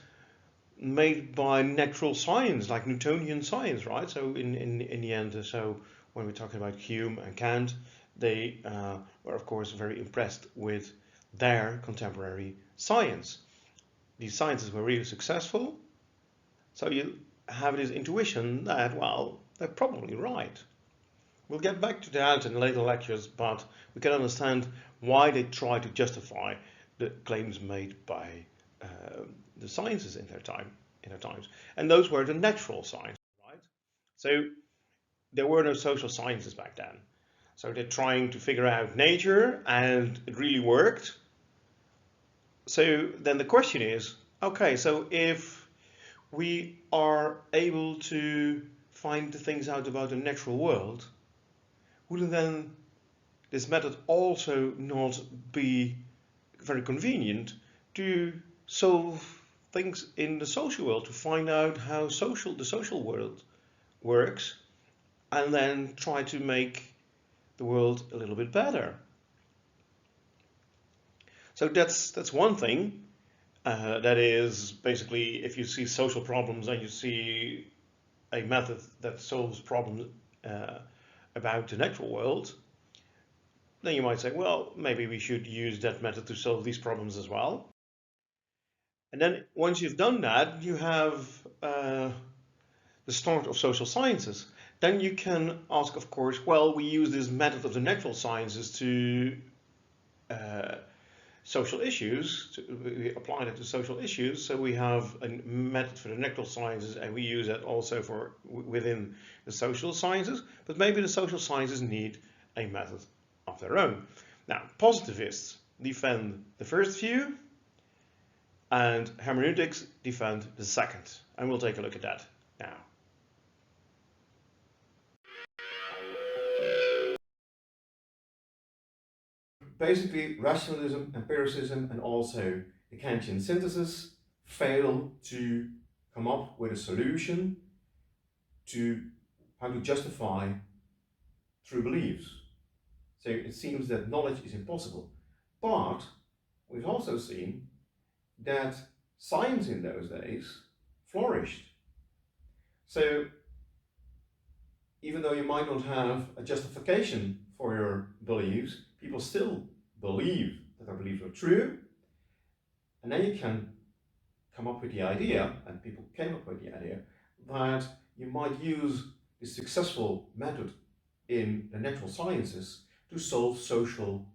made by natural science, like Newtonian science, right? So in the end, so when we're talking about Hume and Kant, they were of course very impressed with their contemporary science. These sciences were really successful, so you have this intuition that, well, they're probably right. We'll get back to that in later lectures, but we can understand why they try to justify the claims made by the sciences in their times. And those were the natural sciences, right? So there were no social sciences back then. So they're trying to figure out nature, and it really worked. So then the question is, okay, so if we are able to find the things out about the natural world, wouldn't then this method also not be very convenient to solve things in the social world, to find out how the social world works, and then try to make the world a little bit better? So that's one thing. That is basically, if you see social problems and you see a method that solves problems about the natural world, then you might say, well, maybe we should use that method to solve these problems as well. And then once you've done that, you have the start of social sciences. Then you can ask, of course, well, we use this method of the natural sciences to social issues, we apply it to social issues. So we have a method for the natural sciences, and we use that also for within the social sciences, but maybe the social sciences need a method of their own. Now, positivists defend the first view, and hermeneutics defend the second, and we'll take a look at that now. Basically, rationalism, empiricism, and also the Kantian synthesis fail to come up with a solution to how to justify true beliefs. So it seems that knowledge is impossible. But we've also seen that science in those days flourished. So even though you might not have a justification for your beliefs, people still believe that their beliefs are true. And then you can come up with the idea, and people came up with the idea, that you might use this successful method in the natural sciences to solve social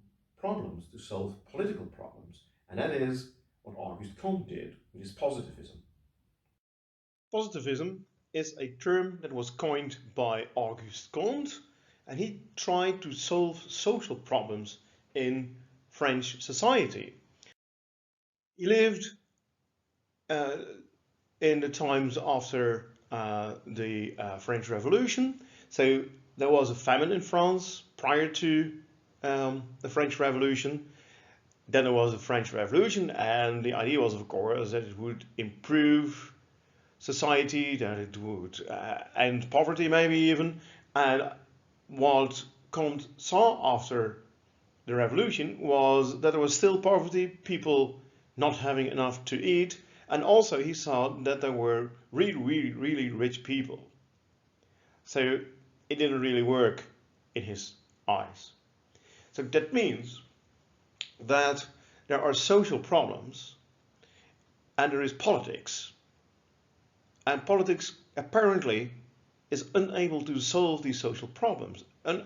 problems, to solve political problems. And that is what Auguste Comte did with his positivism. Positivism is a term that was coined by Auguste Comte, and he tried to solve social problems in French society. He lived in the times after the French Revolution. So there was a famine in France prior to the French Revolution. Then there was the French Revolution, and the idea was, of course, that it would improve society, that it would end poverty maybe even. And what Comte saw after the revolution was that there was still poverty, people not having enough to eat, and also he saw that there were really rich people. So it didn't really work in his eyes. So that means that there are social problems and there is politics. And politics apparently is unable to solve these social problems. And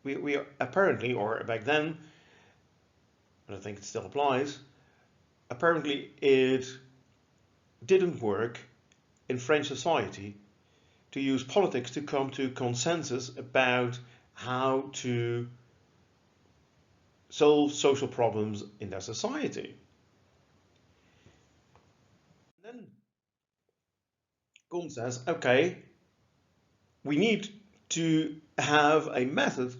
we are apparently, or back then, and I think it still applies, apparently it didn't work in French society to use politics to come to consensus about how to solve social problems in their society. Then Comte says, okay, we need to have a method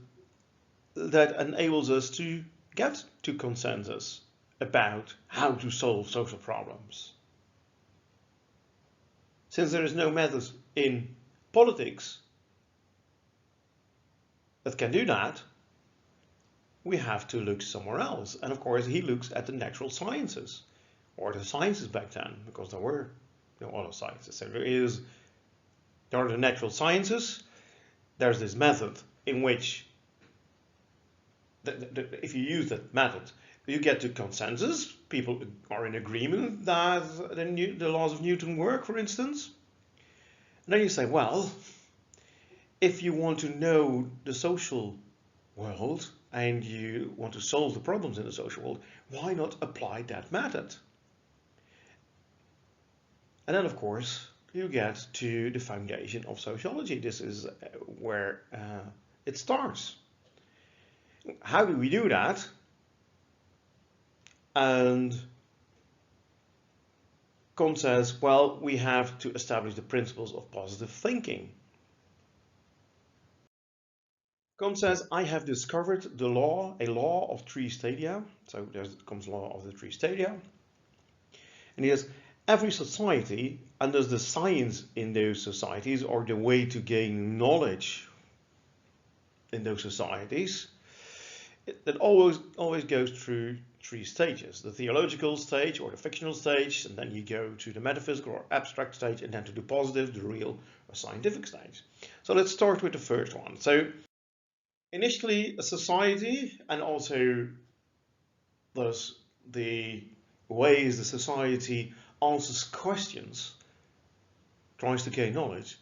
that enables us to get to consensus about how to solve social problems. Since there is no method in politics that can do that, we have to look somewhere else. And of course, he looks at the natural sciences, or the sciences back then, because there were no other sciences. So there are the natural sciences. There's this method in which, if you use that method, you get to consensus. People are in agreement that the laws of Newton work, for instance. And then you say, well, if you want to know the social world and you want to solve the problems in the social world, why not apply that method? And then, of course, you get to the foundation of sociology. This is where it starts. How do we do that? And Kant says, well, we have to establish the principles of positive thinking. Kant says, I have discovered a law of three stadia. So there comes law of the three stadia. And he says, every society, and there's the science in those societies, or the way to gain knowledge in those societies, that always goes through three stages: the theological stage or the fictional stage, and then you go to the metaphysical or abstract stage, and then to the positive, the real or scientific stage. So let's start with the first one. So initially, a society, and also there's the ways the society answers questions, tries to gain knowledge,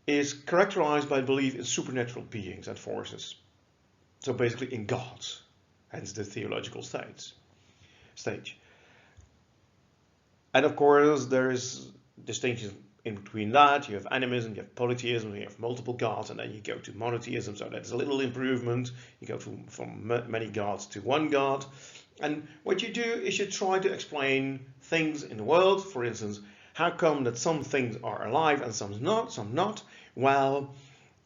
is characterized by belief in supernatural beings and forces. So basically in gods, hence the theological stage. And of course there is distinctions in between that. You have animism, you have polytheism, you have multiple gods, and then you go to monotheism. So that's a little improvement. You go from many gods to one god. And what you do is you try to explain things in the world. For instance, how come that some things are alive and some not? Well,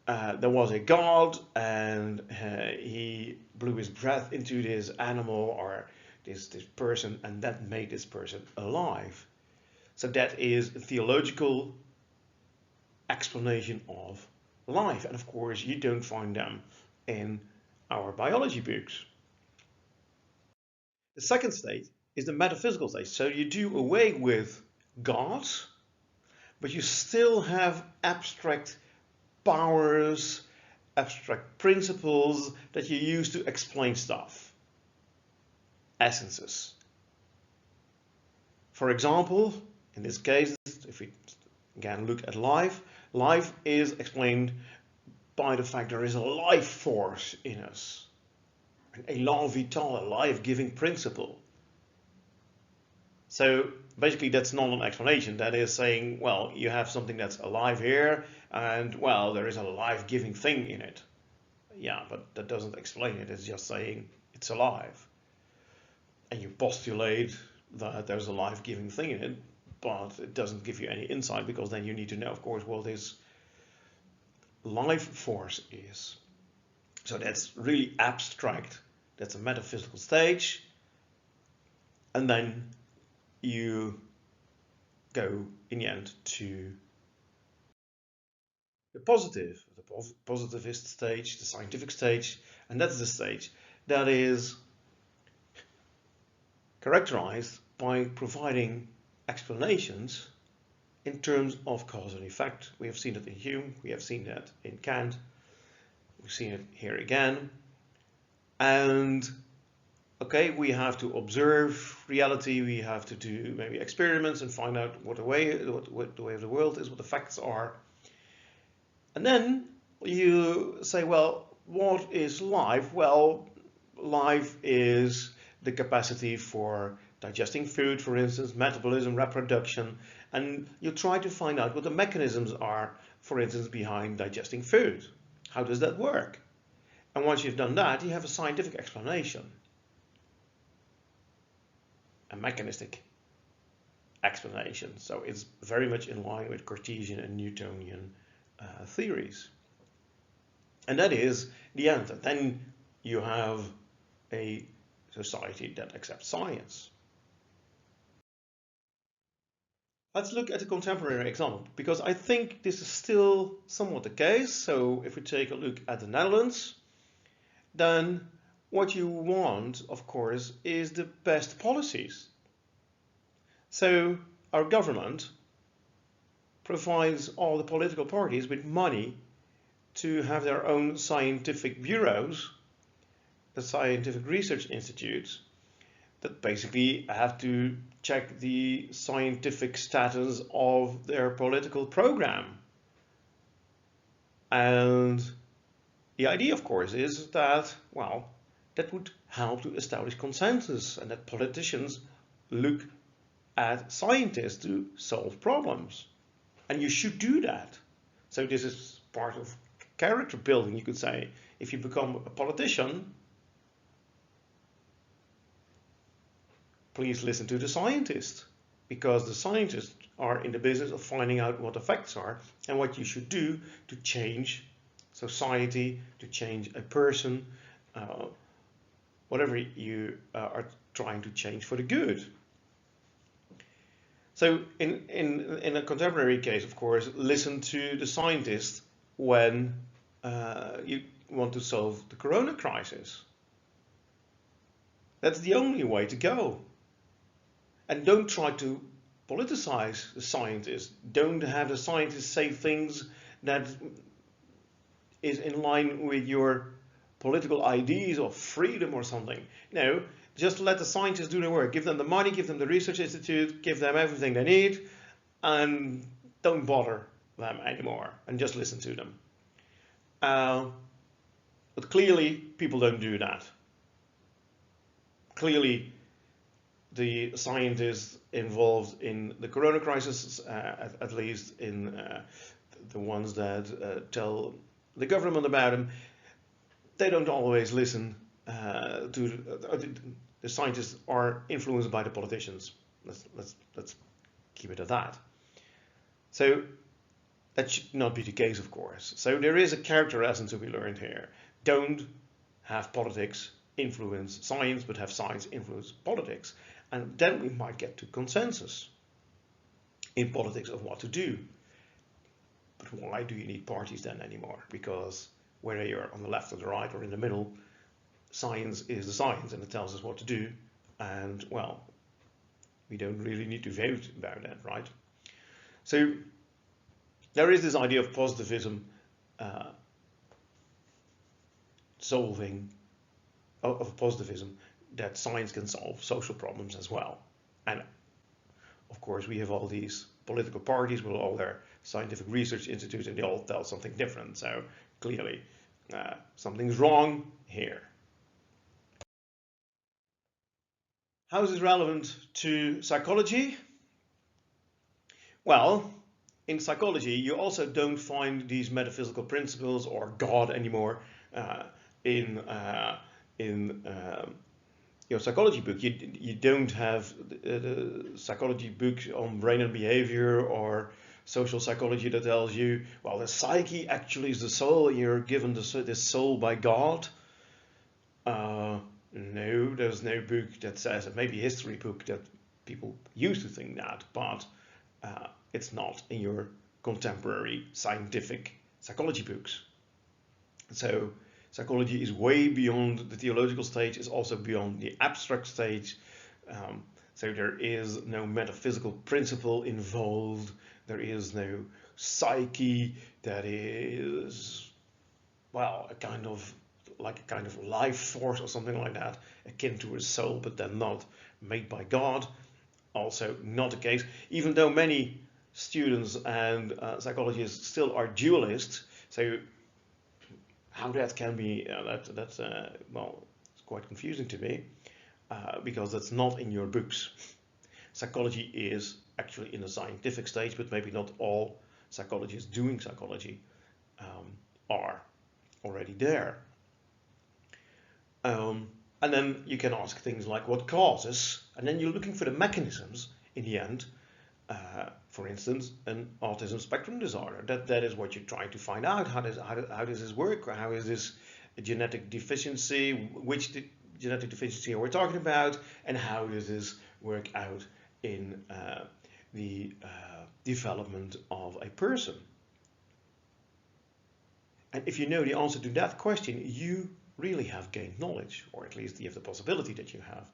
there was a god, and he blew his breath into this animal or this person, and that made this person alive. So that is a theological explanation of life. And of course, you don't find them in our biology books. The second state is the metaphysical state. So you do away with God, but you still have abstract powers, abstract principles that you use to explain stuff. Essences. For example, in this case, if we again look at life, life is explained by the fact there is a life force in us. A law vital, a life-giving principle. So basically that's not an explanation. That is saying, well, you have something that's alive here, and well, there is a life-giving thing in it. Yeah, but that doesn't explain it. It's just saying it's alive. And you postulate that there's a life-giving thing in it, but it doesn't give you any insight, because then you need to know, of course, what this life force is. So that's really abstract. That's a metaphysical stage. And then you go in the end to the positivist stage, the scientific stage, and that's the stage that is characterized by providing explanations in terms of cause and effect. We have seen it in Hume, we have seen that in Kant, we've seen it here again. And okay, we have to observe reality, we have to do maybe experiments and find out what the way of the world is, what the facts are. And then you say, well, what is life? Well, life is the capacity for digesting food, for instance, metabolism, reproduction, and you try to find out what the mechanisms are, for instance, behind digesting food. How does that work? And once you've done that, you have a scientific explanation, a mechanistic explanation. So it's very much in line with Cartesian and Newtonian theories. And that is the end. And then you have a society that accepts science. Let's look at a contemporary example, because I think this is still somewhat the case. So if we take a look at the Netherlands, then what you want, of course, is the best policies. So our government provides all the political parties with money to have their own scientific bureaus, the scientific research institutes, that basically have to check the scientific status of their political program. And the idea, of course, is that, well, that would help to establish consensus, and that politicians look at scientists to solve problems. And you should do that. So this is part of character building, you could say. If you become a politician, please listen to the scientists, because the scientists are in the business of finding out what the facts are and what you should do to change society, to change a person, whatever you are trying to change for the good. So in a contemporary case, of course, listen to the scientists when you want to solve the corona crisis. That's the only way to go. And don't try to politicize the scientists. Don't have the scientists say things that is in line with your political ideas of freedom or something. No, just let the scientists do the work. Give them the money, give them the research institute, give them everything they need, and don't bother them anymore, and just listen to them. But clearly, people don't do that. Clearly, the scientists involved in the corona crisis, at least in the ones that tell the government about them, they don't always listen to the scientists are influenced by the politicians. Let's keep it at that. So that should not be the case, of course. So there is a character lesson to be learned here. Don't have politics influence science, but have science influence politics. And then we might get to consensus in politics of what to do. But why do you need parties then anymore? Because whether you're on the left or the right or in the middle, science is the science, and it tells us what to do. And, well, we don't really need to vote about that, right? So there is this idea of positivism of positivism, that science can solve social problems as well. And of course, we have all these political parties with all their scientific research institutes, and they all tell something different. So clearly, something's wrong here. How is this relevant to psychology? Well, in psychology, you also don't find these metaphysical principles or God anymore in your psychology book. You don't have the psychology book on brain and behavior or social psychology that tells you, well, the psyche actually is the soul, and you're given this soul by God. No, there's no book that says it. Maybe a history book that people used to think that, but it's not in your contemporary scientific psychology books. So psychology is way beyond the theological stage, is also beyond the abstract stage. So there is no metaphysical principle involved. There is no psyche that is, well, a kind of life force or something like that, akin to a soul, but then not made by God. Also not the case, even though many students and psychologists still are dualists. So how that can be, that's well, it's quite confusing to me, because that's not in your books. Psychology is actually in a scientific stage, but maybe not all psychologists doing psychology are already there. And then you can ask things like what causes, and then you're looking for the mechanisms in the end. For instance, an autism spectrum disorder. That is what you're trying to find out. How does this work? How is this a genetic deficiency? Which genetic deficiency we're talking about, and how does this work out in the development of a person. And if you know the answer to that question, you really have gained knowledge, or at least you have the possibility that you have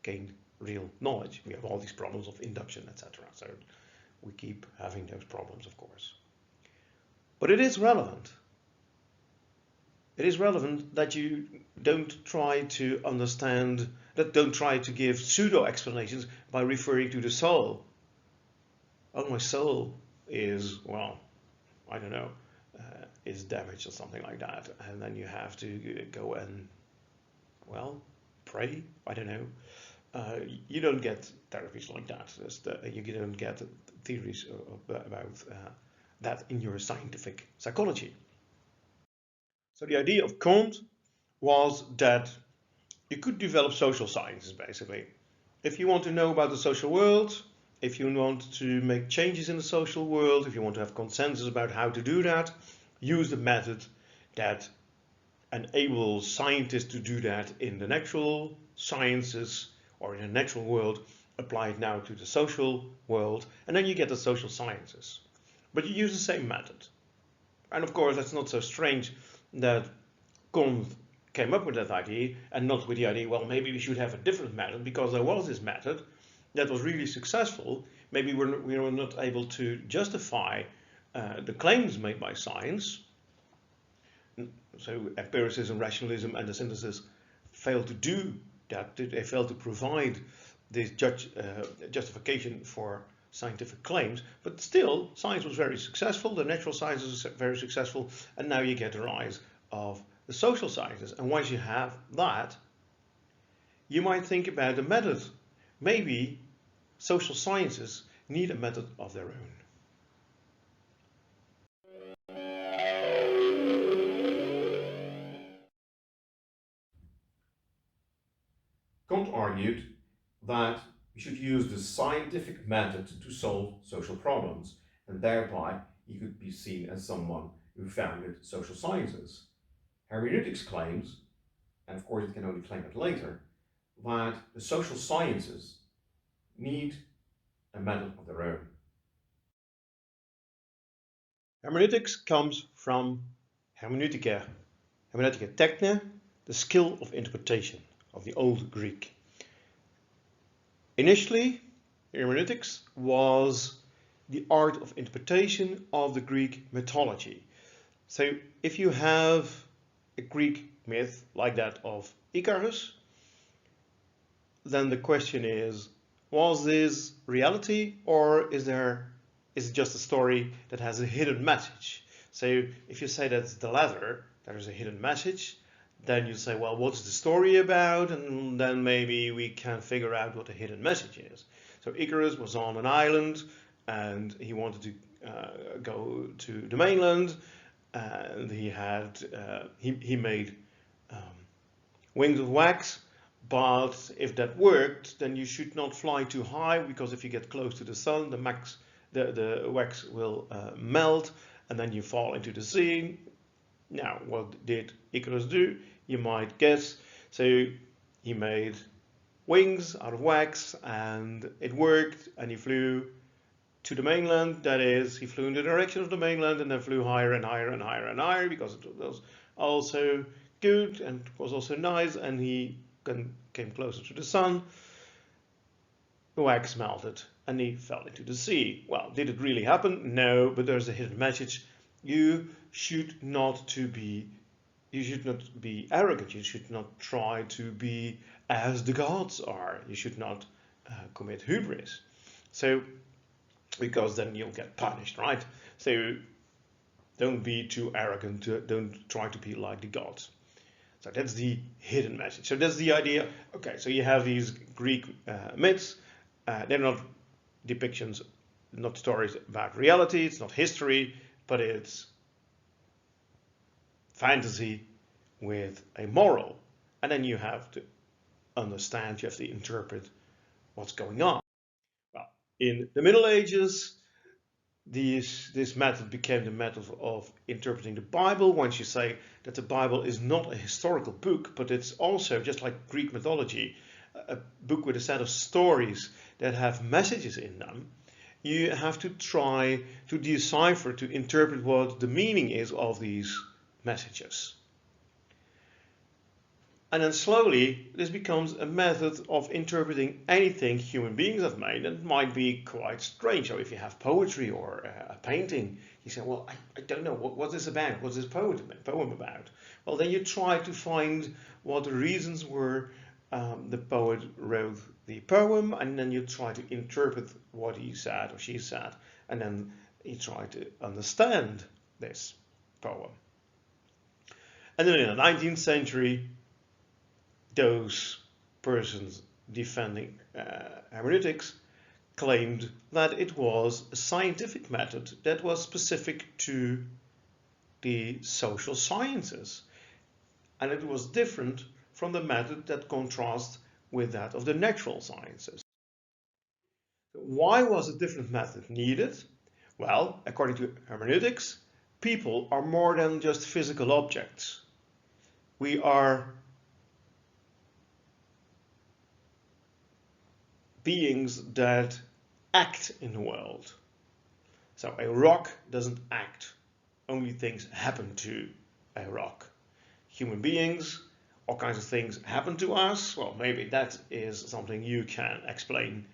gained real knowledge. We have all these problems of induction, etc. So we keep having those problems, of course. But it is relevant. It is relevant that you don't try to understand, that don't try to give pseudo explanations by referring to the soul. Oh, my soul is, well, I don't know, is damaged or something like that. And then you have to go and, well, pray, I don't know. You don't get therapies like that. You don't get theories about that in your scientific psychology. So the idea of Kant was that you could develop social sciences, basically. If you want to know about the social world, if you want to make changes in the social world, if you want to have consensus about how to do that, use the method that enables scientists to do that in the natural sciences or in the natural world, apply it now to the social world, and then you get the social sciences. But you use the same method. And of course, that's not so strange that Kant came up with that idea and not with the idea, well, maybe we should have a different method, because there was this method that was really successful. Maybe we were not able to justify the claims made by science. So empiricism, rationalism, and the synthesis failed to do that. They failed to provide this justification for scientific claims, but still science was very successful, the natural sciences were very successful, and now you get the rise of the social sciences. And once you have that, you might think about the method. Maybe social sciences need a method of their own. Kant argued that we should use the scientific method to solve social problems, and thereby he could be seen as someone who founded social sciences. Hermeneutics claims, and of course it can only claim it later, that the social sciences need a method of their own. Hermeneutics comes from hermeneutika. Hermeneutika techne, the skill of interpretation, of the old Greek. Initially, hermeneutics was the art of interpretation of the Greek mythology. So if you have a Greek myth like that of Icarus, then the question is, was this reality, or is it just a story that has a hidden message? So if you say that's the latter, there is a hidden message, then you say, well, what's the story about? And then maybe we can figure out what the hidden message is. So Icarus was on an island and he wanted to go to the mainland, and he made wings of wax. But if that worked, then you should not fly too high, because if you get close to the sun, the wax will melt, and then you fall into the sea. Now, what did Icarus do? You might guess. So he made wings out of wax, and it worked, and he flew to the mainland. That is, he flew in the direction of the mainland and then flew higher and higher and higher and higher, because it was also good and was also nice, and he came closer to the sun. The wax melted and he fell into the sea. Well, did it really happen? No, but there's a hidden message. You should not be arrogant. You should not try to be as the gods are. You should not commit hubris. So, because then you'll get punished, right? So don't be too arrogant. Don't try to be like the gods. So that's the hidden message. So that's the idea. Okay, so you have these Greek myths. They're not depictions, not stories about reality. It's not history, but it's fantasy with a moral. And then you have to understand, you have to interpret what's going on. Well, in the Middle Ages, this method became the method of interpreting the Bible. Once you say that the Bible is not a historical book, but it's also, just like Greek mythology, a book with a set of stories that have messages in them, you have to try to decipher, to interpret what the meaning is of these messages. And then slowly this becomes a method of interpreting anything human beings have made. And it might be quite strange. So if you have poetry or a painting, you say, well, I don't know, what's this about? What's this poem about? Well, then you try to find what the reasons were the poet wrote the poem, and then you try to interpret what he said or she said, and then you try to understand this poem. And then in the 19th century, those persons defending hermeneutics claimed that it was a scientific method that was specific to the social sciences, and it was different from the method that contrasts with that of the natural sciences. Why was a different method needed? Well, according to hermeneutics, people are more than just physical objects. We are beings that act in the world. So a rock doesn't act, only things happen to a rock. Human beings, all kinds of things happen to us. Well, maybe that is something you can explain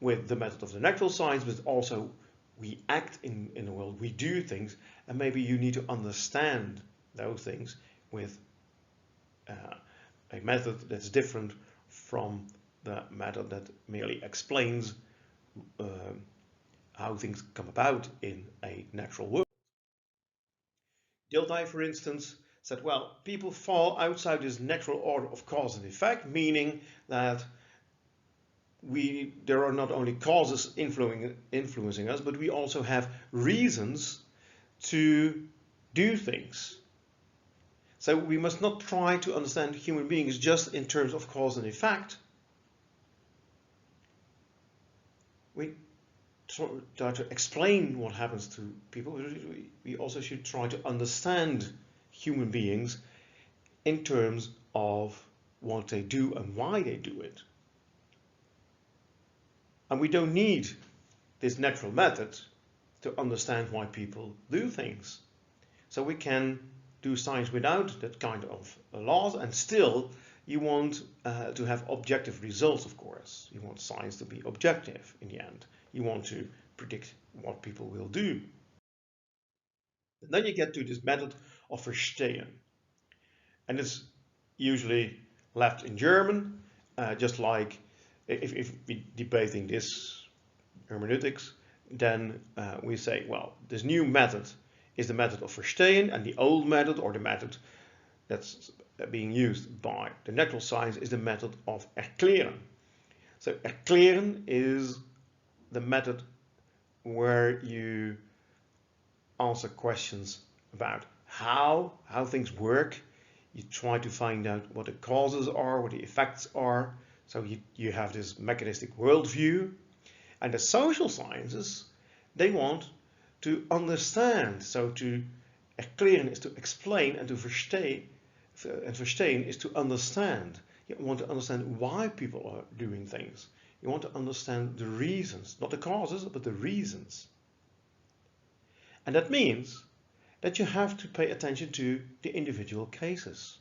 with the method of the natural science, but also we act in the world, we do things, and maybe you need to understand those things with a method that's different from the method that merely explains how things come about in a natural world. Dilthey, for instance, said, well, people fall outside this natural order of cause and effect, meaning that there are not only causes influencing us, but we also have reasons to do things. So we must not try to understand human beings just in terms of cause and effect. We try to explain what happens to people. We also should try to understand human beings in terms of what they do and why they do it. And we don't need this natural method to understand why people do things. So we can do science without that kind of laws, and still you want to have objective results, of course. You want science to be objective in the end. You want to predict what people will do. And then you get to this method of verstehen. And it's usually left in German, just like if we're debating this hermeneutics, then we say, well, this new method is the method of verstehen, and the old method, or the method that's being used by the natural science, is the method of erklären. So erklären is the method where you answer questions about how things work. You try to find out what the causes are, what the effects are. So you have this mechanistic worldview. And the social sciences, they want to understand. So to erklären is to explain, and to verstehen is to understand. You want to understand why people are doing things. You want to understand the reasons, not the causes, but the reasons. And that means that you have to pay attention to the individual cases.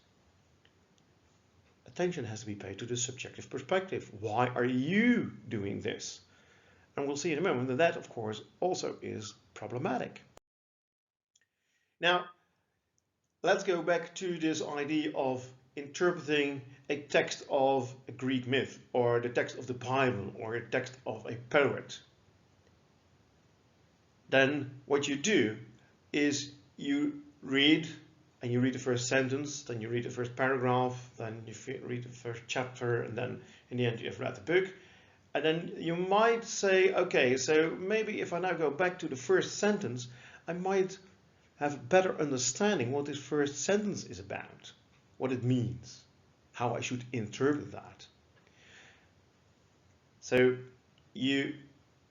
Attention has to be paid to the subjective perspective. Why are you doing this? And we'll see in a moment that that, of course, also is problematic. Now, let's go back to this idea of interpreting a text of a Greek myth, or the text of the Bible, or a text of a poet. Then what you do is you read, and you read the first sentence, then you read the first paragraph, then you read the first chapter, and then in the end you have read the book. And then you might say, okay, so maybe if I now go back to the first sentence, I might have a better understanding what this first sentence is about, what it means, how I should interpret that. So you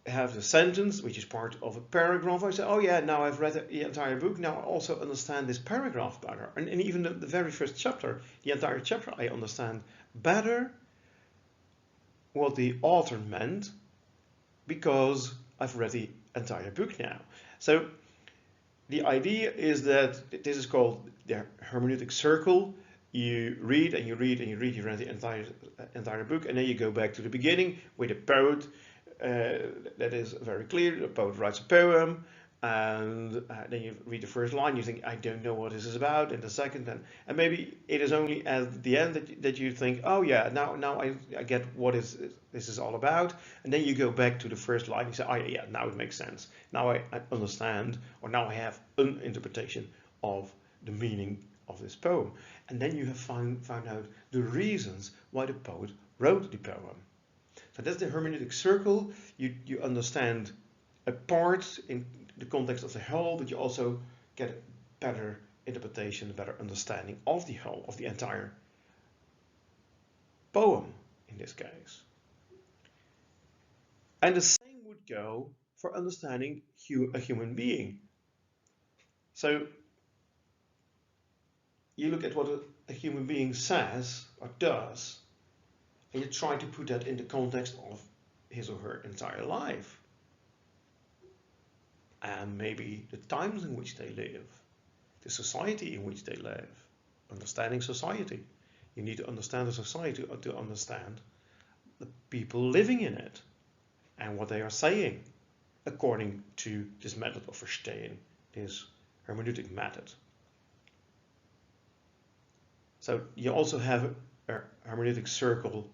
have the sentence, which is part of a paragraph. I say, oh yeah, now I've read the entire book. Now I also understand this paragraph better. And even the very first chapter, the entire chapter, I understand better what the author meant because I've read the entire book now. So the idea is that this is called the hermeneutic circle. You read and you read and you read, you read the entire book, and then you go back to the beginning with a poet. That is very clear. The poet writes a poem, and then you read the first line. You think, I don't know what this is about. And the second, and maybe it is only at the end that you think, oh yeah, now I get what this is all about. And then you go back to the first line. You say, oh yeah, now it makes sense. Now I understand, or now I have an interpretation of the meaning of this poem. And then you have found out the reasons why the poet wrote the poem. So that's the hermeneutic circle. You understand a part in the context of the whole, but you also get a better interpretation, a better understanding of the whole, of the entire poem in this case. And the same would go for understanding a human being. So you look at what a human being says or does, and you try to put that in the context of his or her entire life. And maybe the times in which they live, the society in which they live, understanding society. You need to understand the society to understand the people living in it and what they are saying according to this method of verstehen, this hermeneutic method. So you also have a hermeneutic circle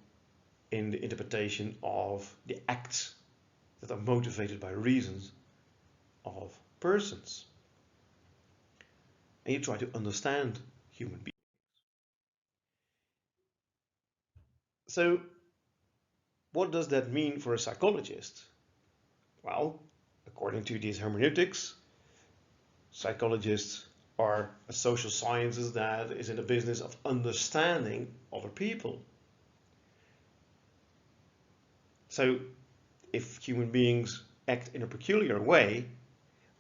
in the interpretation of the acts that are motivated by reasons of persons. And you try to understand human beings. So what does that mean for a psychologist? Well, according to these hermeneutics, psychologists are a social sciences that is in the business of understanding other people. So if human beings act in a peculiar way,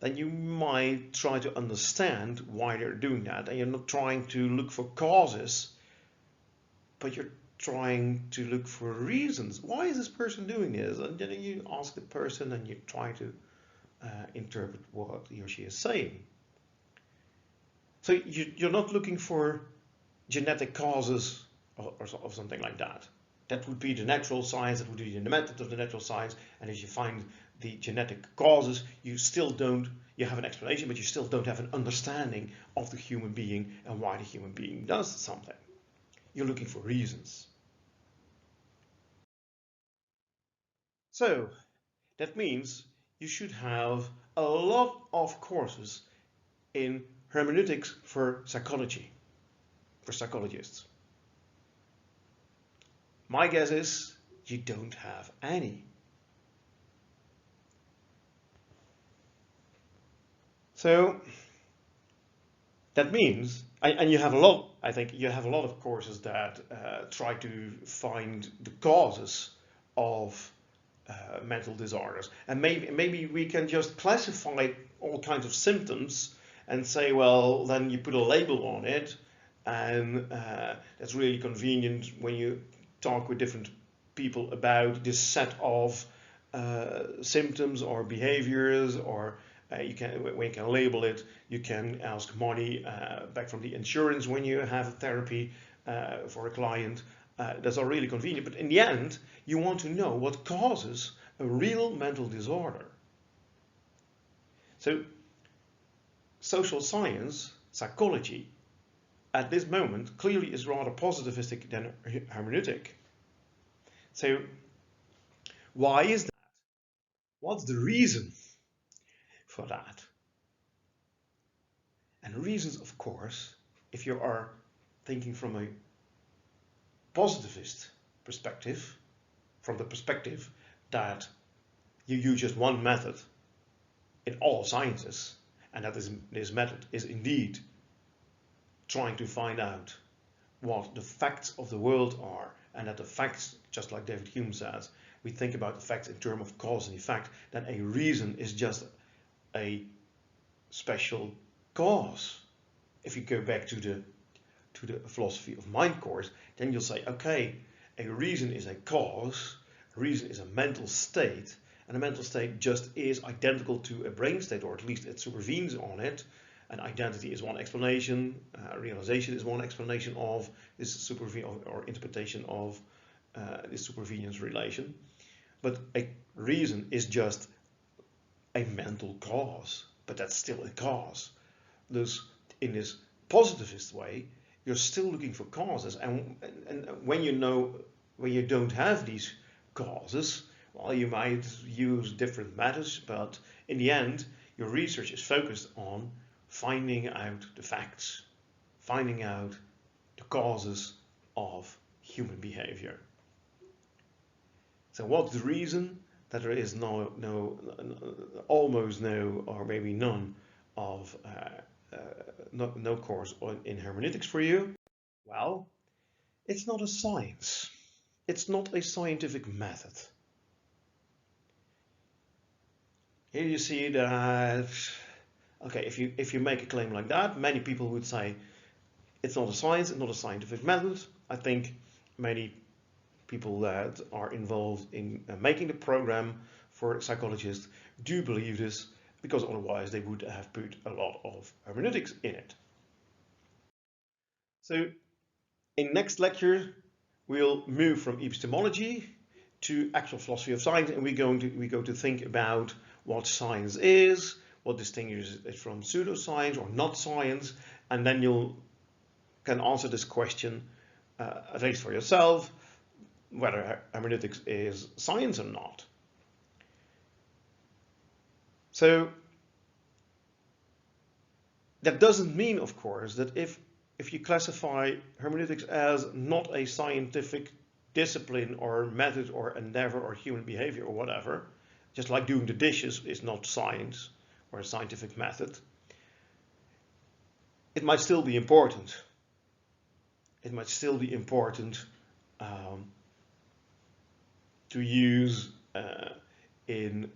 then you might try to understand why they're doing that. And you're not trying to look for causes, but you're trying to look for reasons. Why is this person doing this? And then you ask the person and you try to interpret what he or she is saying. So you're not looking for genetic causes or something like that. That would be the natural science, that would be the method of the natural science. And if you find the genetic causes, you have an explanation, but you still don't have an understanding of the human being and why the human being does something. You're looking for reasons. So that means you should have a lot of courses in hermeneutics for psychology, for psychologists. My guess is you don't have any. So that means, and you have a lot, I think you have a lot of courses that try to find the causes of mental disorders. And maybe we can just classify all kinds of symptoms and say, well, then you put a label on it, and that's really convenient when you talk with different people about this set of symptoms or behaviors, or when you can label it, you can ask money back from the insurance when you have a therapy for a client. That's all really convenient, but in the end, you want to know what causes a real mental disorder. So, social science, psychology, at this moment clearly is rather positivistic than hermeneutic. So, why is that? What's the reason for that? And the reasons, of course, if you are thinking from a positivist perspective, from the perspective that you use just one method in all sciences, and that this method is indeed trying to find out what the facts of the world are, and that the facts, just like David Hume says, we think about facts in terms of cause and effect, then a reason is just a special cause. If you go back to the philosophy of mind course, then you'll say, okay, a reason is a cause, a reason is a mental state, and a mental state just is identical to a brain state, or at least it supervenes on it. And identity is one explanation, realization is one explanation of this supervenience or interpretation of this supervenience relation. But a reason is just a mental cause, but that's still a cause. Thus, in this positivist way, you're still looking for causes, and when you don't have these causes, well, you might use different methods, but in the end, your research is focused on finding out the facts, finding out the causes of human behavior. So what's the reason that there is almost no, or maybe none of no course in hermeneutics for you? Well, it's not a science. It's not a scientific method. Here you see that, okay, if you make a claim like that, many people would say it's not a science, it's not a scientific method. I think many people that are involved in making the program for psychologists do believe this, because otherwise they would have put a lot of hermeneutics in it. So in next lecture, we'll move from epistemology to actual philosophy of science, and we go to think about what science is, what distinguishes it from pseudoscience or not science, and then you can answer this question, at least for yourself, whether hermeneutics is science or not. So that doesn't mean, of course, that if you classify hermeneutics as not a scientific discipline or method or endeavor or human behavior or whatever, just like doing the dishes is not science or a scientific method, it might still be important. It might still be important to use in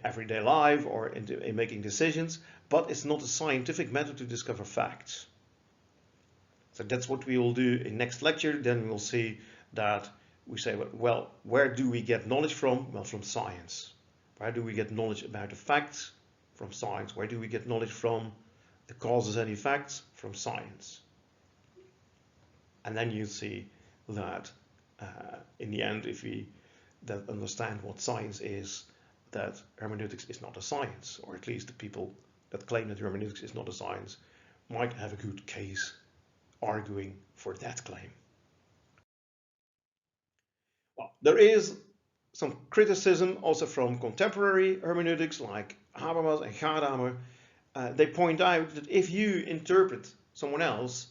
everyday life or in making decisions, but it's not a scientific method to discover facts. So that's what we will do in next lecture. Then we'll see that we say, well, where do we get knowledge from? Well, from science. Where do we get knowledge about the facts? From science. Where do we get knowledge from the causes and effects? From science. And then you see that in the end, if we then understand what science is, that hermeneutics is not a science, or at least the people that claim that hermeneutics is not a science might have a good case arguing for that claim. Well, there is some criticism also from contemporary hermeneutics like Habermas and Gadamer. They point out that if you interpret someone else,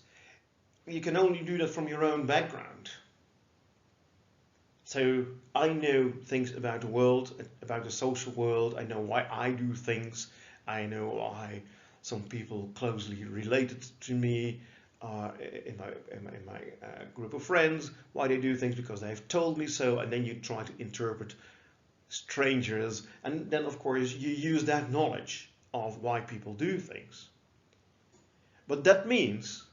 you can only do that from your own background. So I know things about the world, about the social world. I know why I do things. I know why some people closely related to me in my group of friends, why they do things, because they've told me so. And then you try to interpret strangers, and then of course you use that knowledge of why people do things. But that means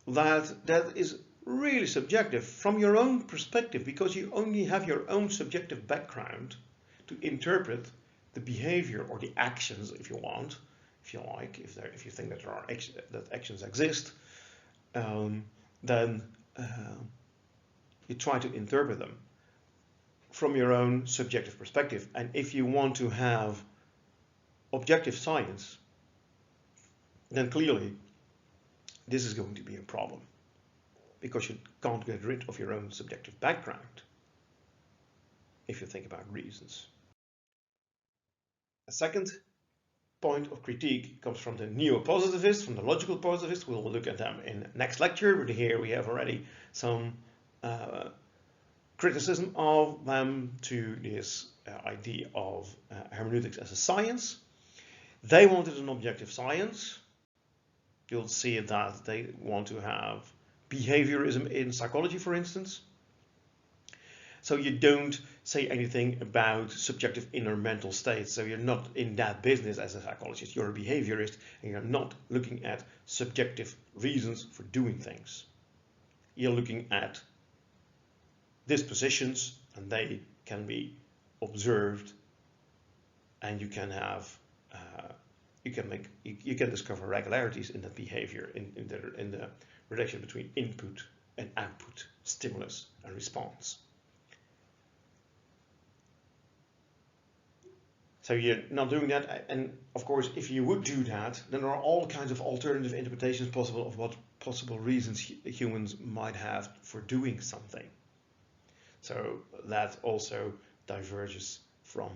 that is really subjective from your own perspective, because you only have your own subjective background to interpret the behavior or the actions, if you want, if you like, if you think that there are that actions exist, then you try to interpret them from your own subjective perspective. And if you want to have objective science, then clearly this is going to be a problem, because you can't get rid of your own subjective background if you think about reasons. A second point of critique comes from the neo-positivists, from the logical positivists. We'll look at them in next lecture, but here we have already some criticism of them to this idea of hermeneutics as a science. They wanted an objective science. You'll see that they want to have behaviorism in psychology, for instance. So you don't say anything about subjective inner mental states. So you're not in that business as a psychologist. You're a behaviorist, and you're not looking at subjective reasons for doing things. You're looking at dispositions, and they can be observed, and you can have you can discover regularities in that behavior, in the relation between input and output, stimulus and response. So you're not doing that, and of course, if you would do that, then there are all kinds of alternative interpretations possible of what possible reasons humans might have for doing something. So that also diverges from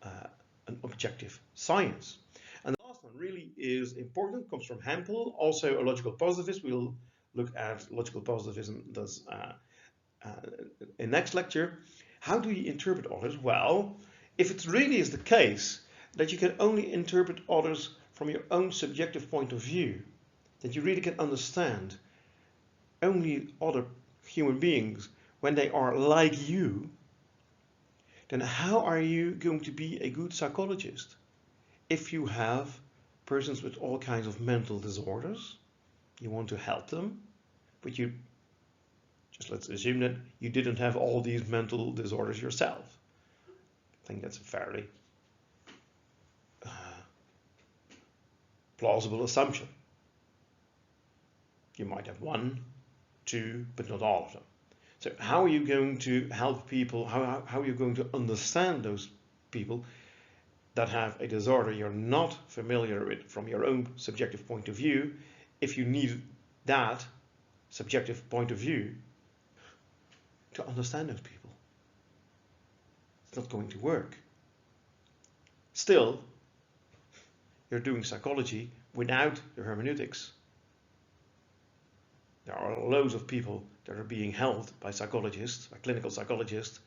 an objective science. And the last one really is important, comes from Hempel, also a logical positivist. We'll look at logical positivism in next lecture. How do you interpret others? Well, if it really is the case that you can only interpret others from your own subjective point of view, that you really can understand only other human beings when they are like you, then how are you going to be a good psychologist if you have persons with all kinds of mental disorders? You want to help them, but you just, let's assume that you didn't have all these mental disorders yourself. I think that's a fairly plausible assumption. You might have one, two, but not all of them. So how are you going to help people? How are you going to understand those people that have a disorder you're not familiar with from your own subjective point of view, if you need that subjective point of view to understand those people? It's not going to work. Still, you're doing psychology without the hermeneutics. There are loads of people that are being held by psychologists, by clinical psychologists,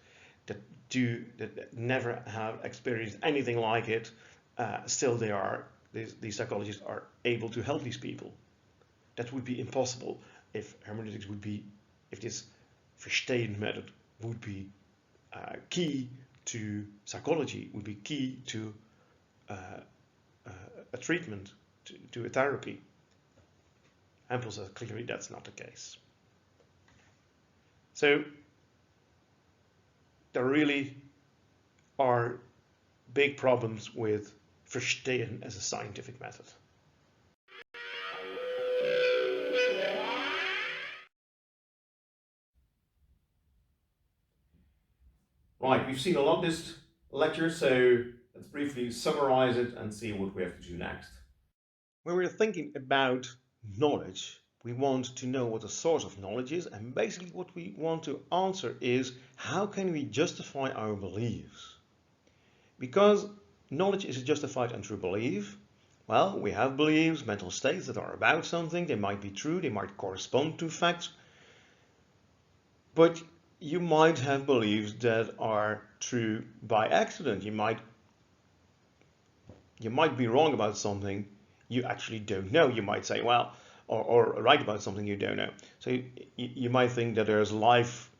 that never have experienced anything like it. Still, these psychologists are able to help these people. That would be impossible if hermeneutics would be, if this Verstehen method would be key to psychology, would be key to a treatment, to a therapy. Hempel says clearly that's not the case. So there really are big problems with Verstehen as a scientific method. Right, we've seen a lot this lecture, so let's briefly summarize it and see what we have to do next. When we're thinking about knowledge, we want to know what the source of knowledge is, and basically what we want to answer is, how can we justify our beliefs? Because knowledge is a justified and true belief, well, we have beliefs, mental states that are about something. They might be true, they might correspond to facts, but you might have beliefs that are true by accident. You might be wrong about something you actually don't know. You might say, well, or right about something you don't know. So you might think that there's life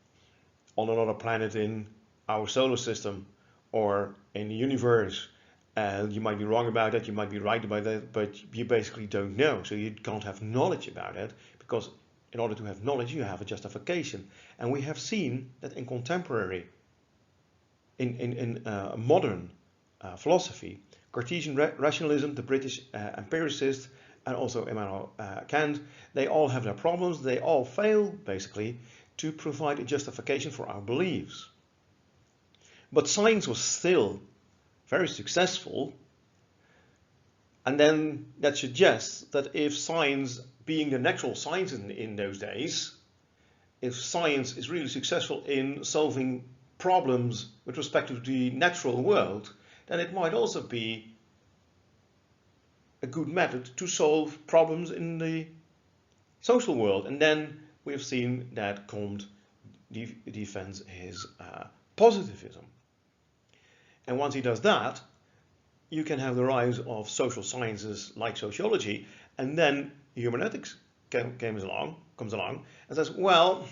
on another planet in our solar system or in the universe, and you might be wrong about that, you might be right about that, but you basically don't know. So you can't have knowledge about it, because in order to have knowledge, you have a justification. And we have seen that in contemporary, in modern philosophy, Cartesian rationalism, the British empiricists, and also Immanuel Kant, they all have their problems. They all fail, basically, to provide a justification for our beliefs. But science was still very successful, and then that suggests that if science, being the natural science in those days, if science is really successful in solving problems with respect to the natural world, then it might also be a good method to solve problems in the social world. And then we've seen that Kant defends his positivism. And once he does that, you can have the rise of social sciences like sociology, and then Hermeneutics comes along and says, well,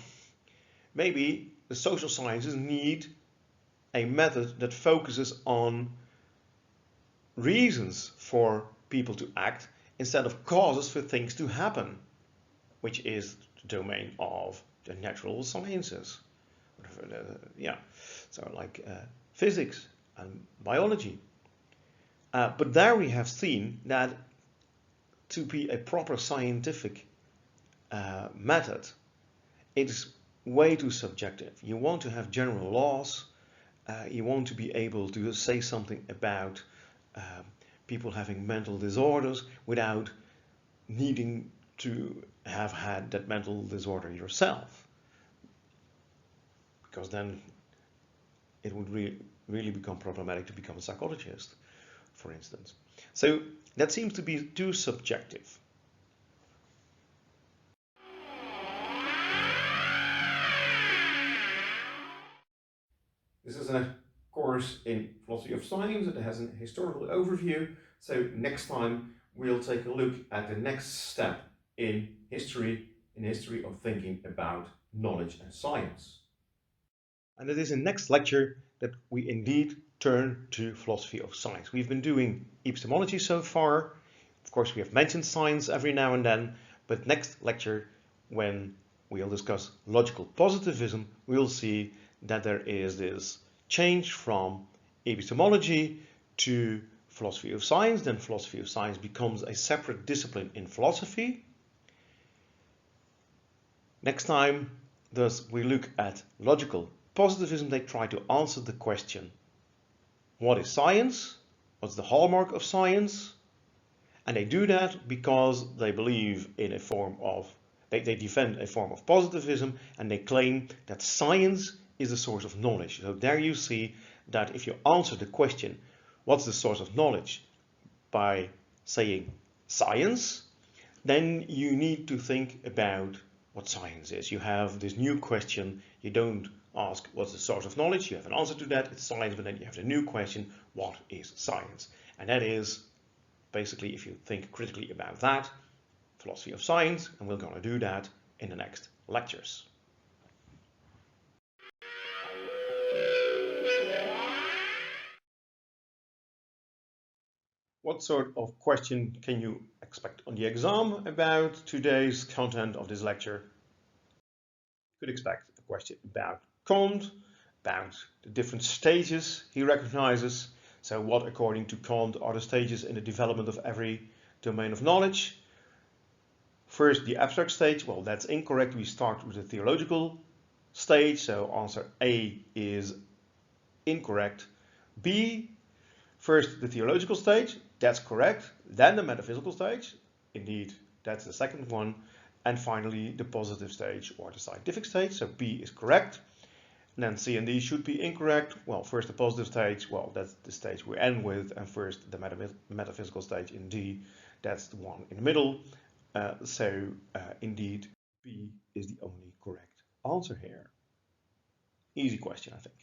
maybe the social sciences need a method that focuses on reasons for people to act instead of causes for things to happen, which is the domain of the natural sciences. Yeah, so like physics and biology. But there we have seen that to be a proper scientific method, it's way too subjective. You want to have general laws. You want to be able to say something about people having mental disorders without needing to have had that mental disorder yourself, because then it would really become problematic to become a psychologist, for instance. So that seems to be too subjective. This is a course in philosophy of science. It has a historical overview. So next time we'll take a look at the next step in history of thinking about knowledge and science. And it is in next lecture that we indeed turn to philosophy of science. We've been doing epistemology so far. Of course, we have mentioned science every now and then, but next lecture, when we'll discuss logical positivism, we'll see that there is this change from epistemology to philosophy of science. Then philosophy of science becomes a separate discipline in philosophy. Next time, thus, we look at logical positivism. They try to answer the question, what is science? What's the hallmark of science? And they do that because they believe in a form of, they defend a form of positivism, and they claim that science is the source of knowledge. So there you see that if you answer the question, what's the source of knowledge, by saying science, then you need to think about what science is. You have this new question. You don't ask what's the source of knowledge. You have an answer to that, it's science, but then you have the new question, what is science? And that is basically, if you think critically about that, philosophy of science, and we're going to do that in the next lectures. What sort of question can you expect on the exam about today's content of this lecture? You could expect a question about Kant, about the different stages he recognizes. So what, according to Kant, are the stages in the development of every domain of knowledge? First, the abstract stage. Well, that's incorrect. We start with the theological stage. So answer A is incorrect. B, first the theological stage. That's correct. Then the metaphysical stage. Indeed, that's the second one. And finally, the positive stage or the scientific stage. So B is correct. And then C and D should be incorrect. Well, first the positive stage. Well, that's the stage we end with. And first the metaphysical stage in D. That's the one in the middle. Indeed, B is the only correct answer here. Easy question, I think.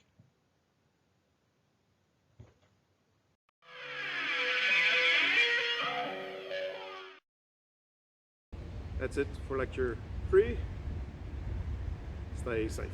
That's it for lecture 3. Stay safe.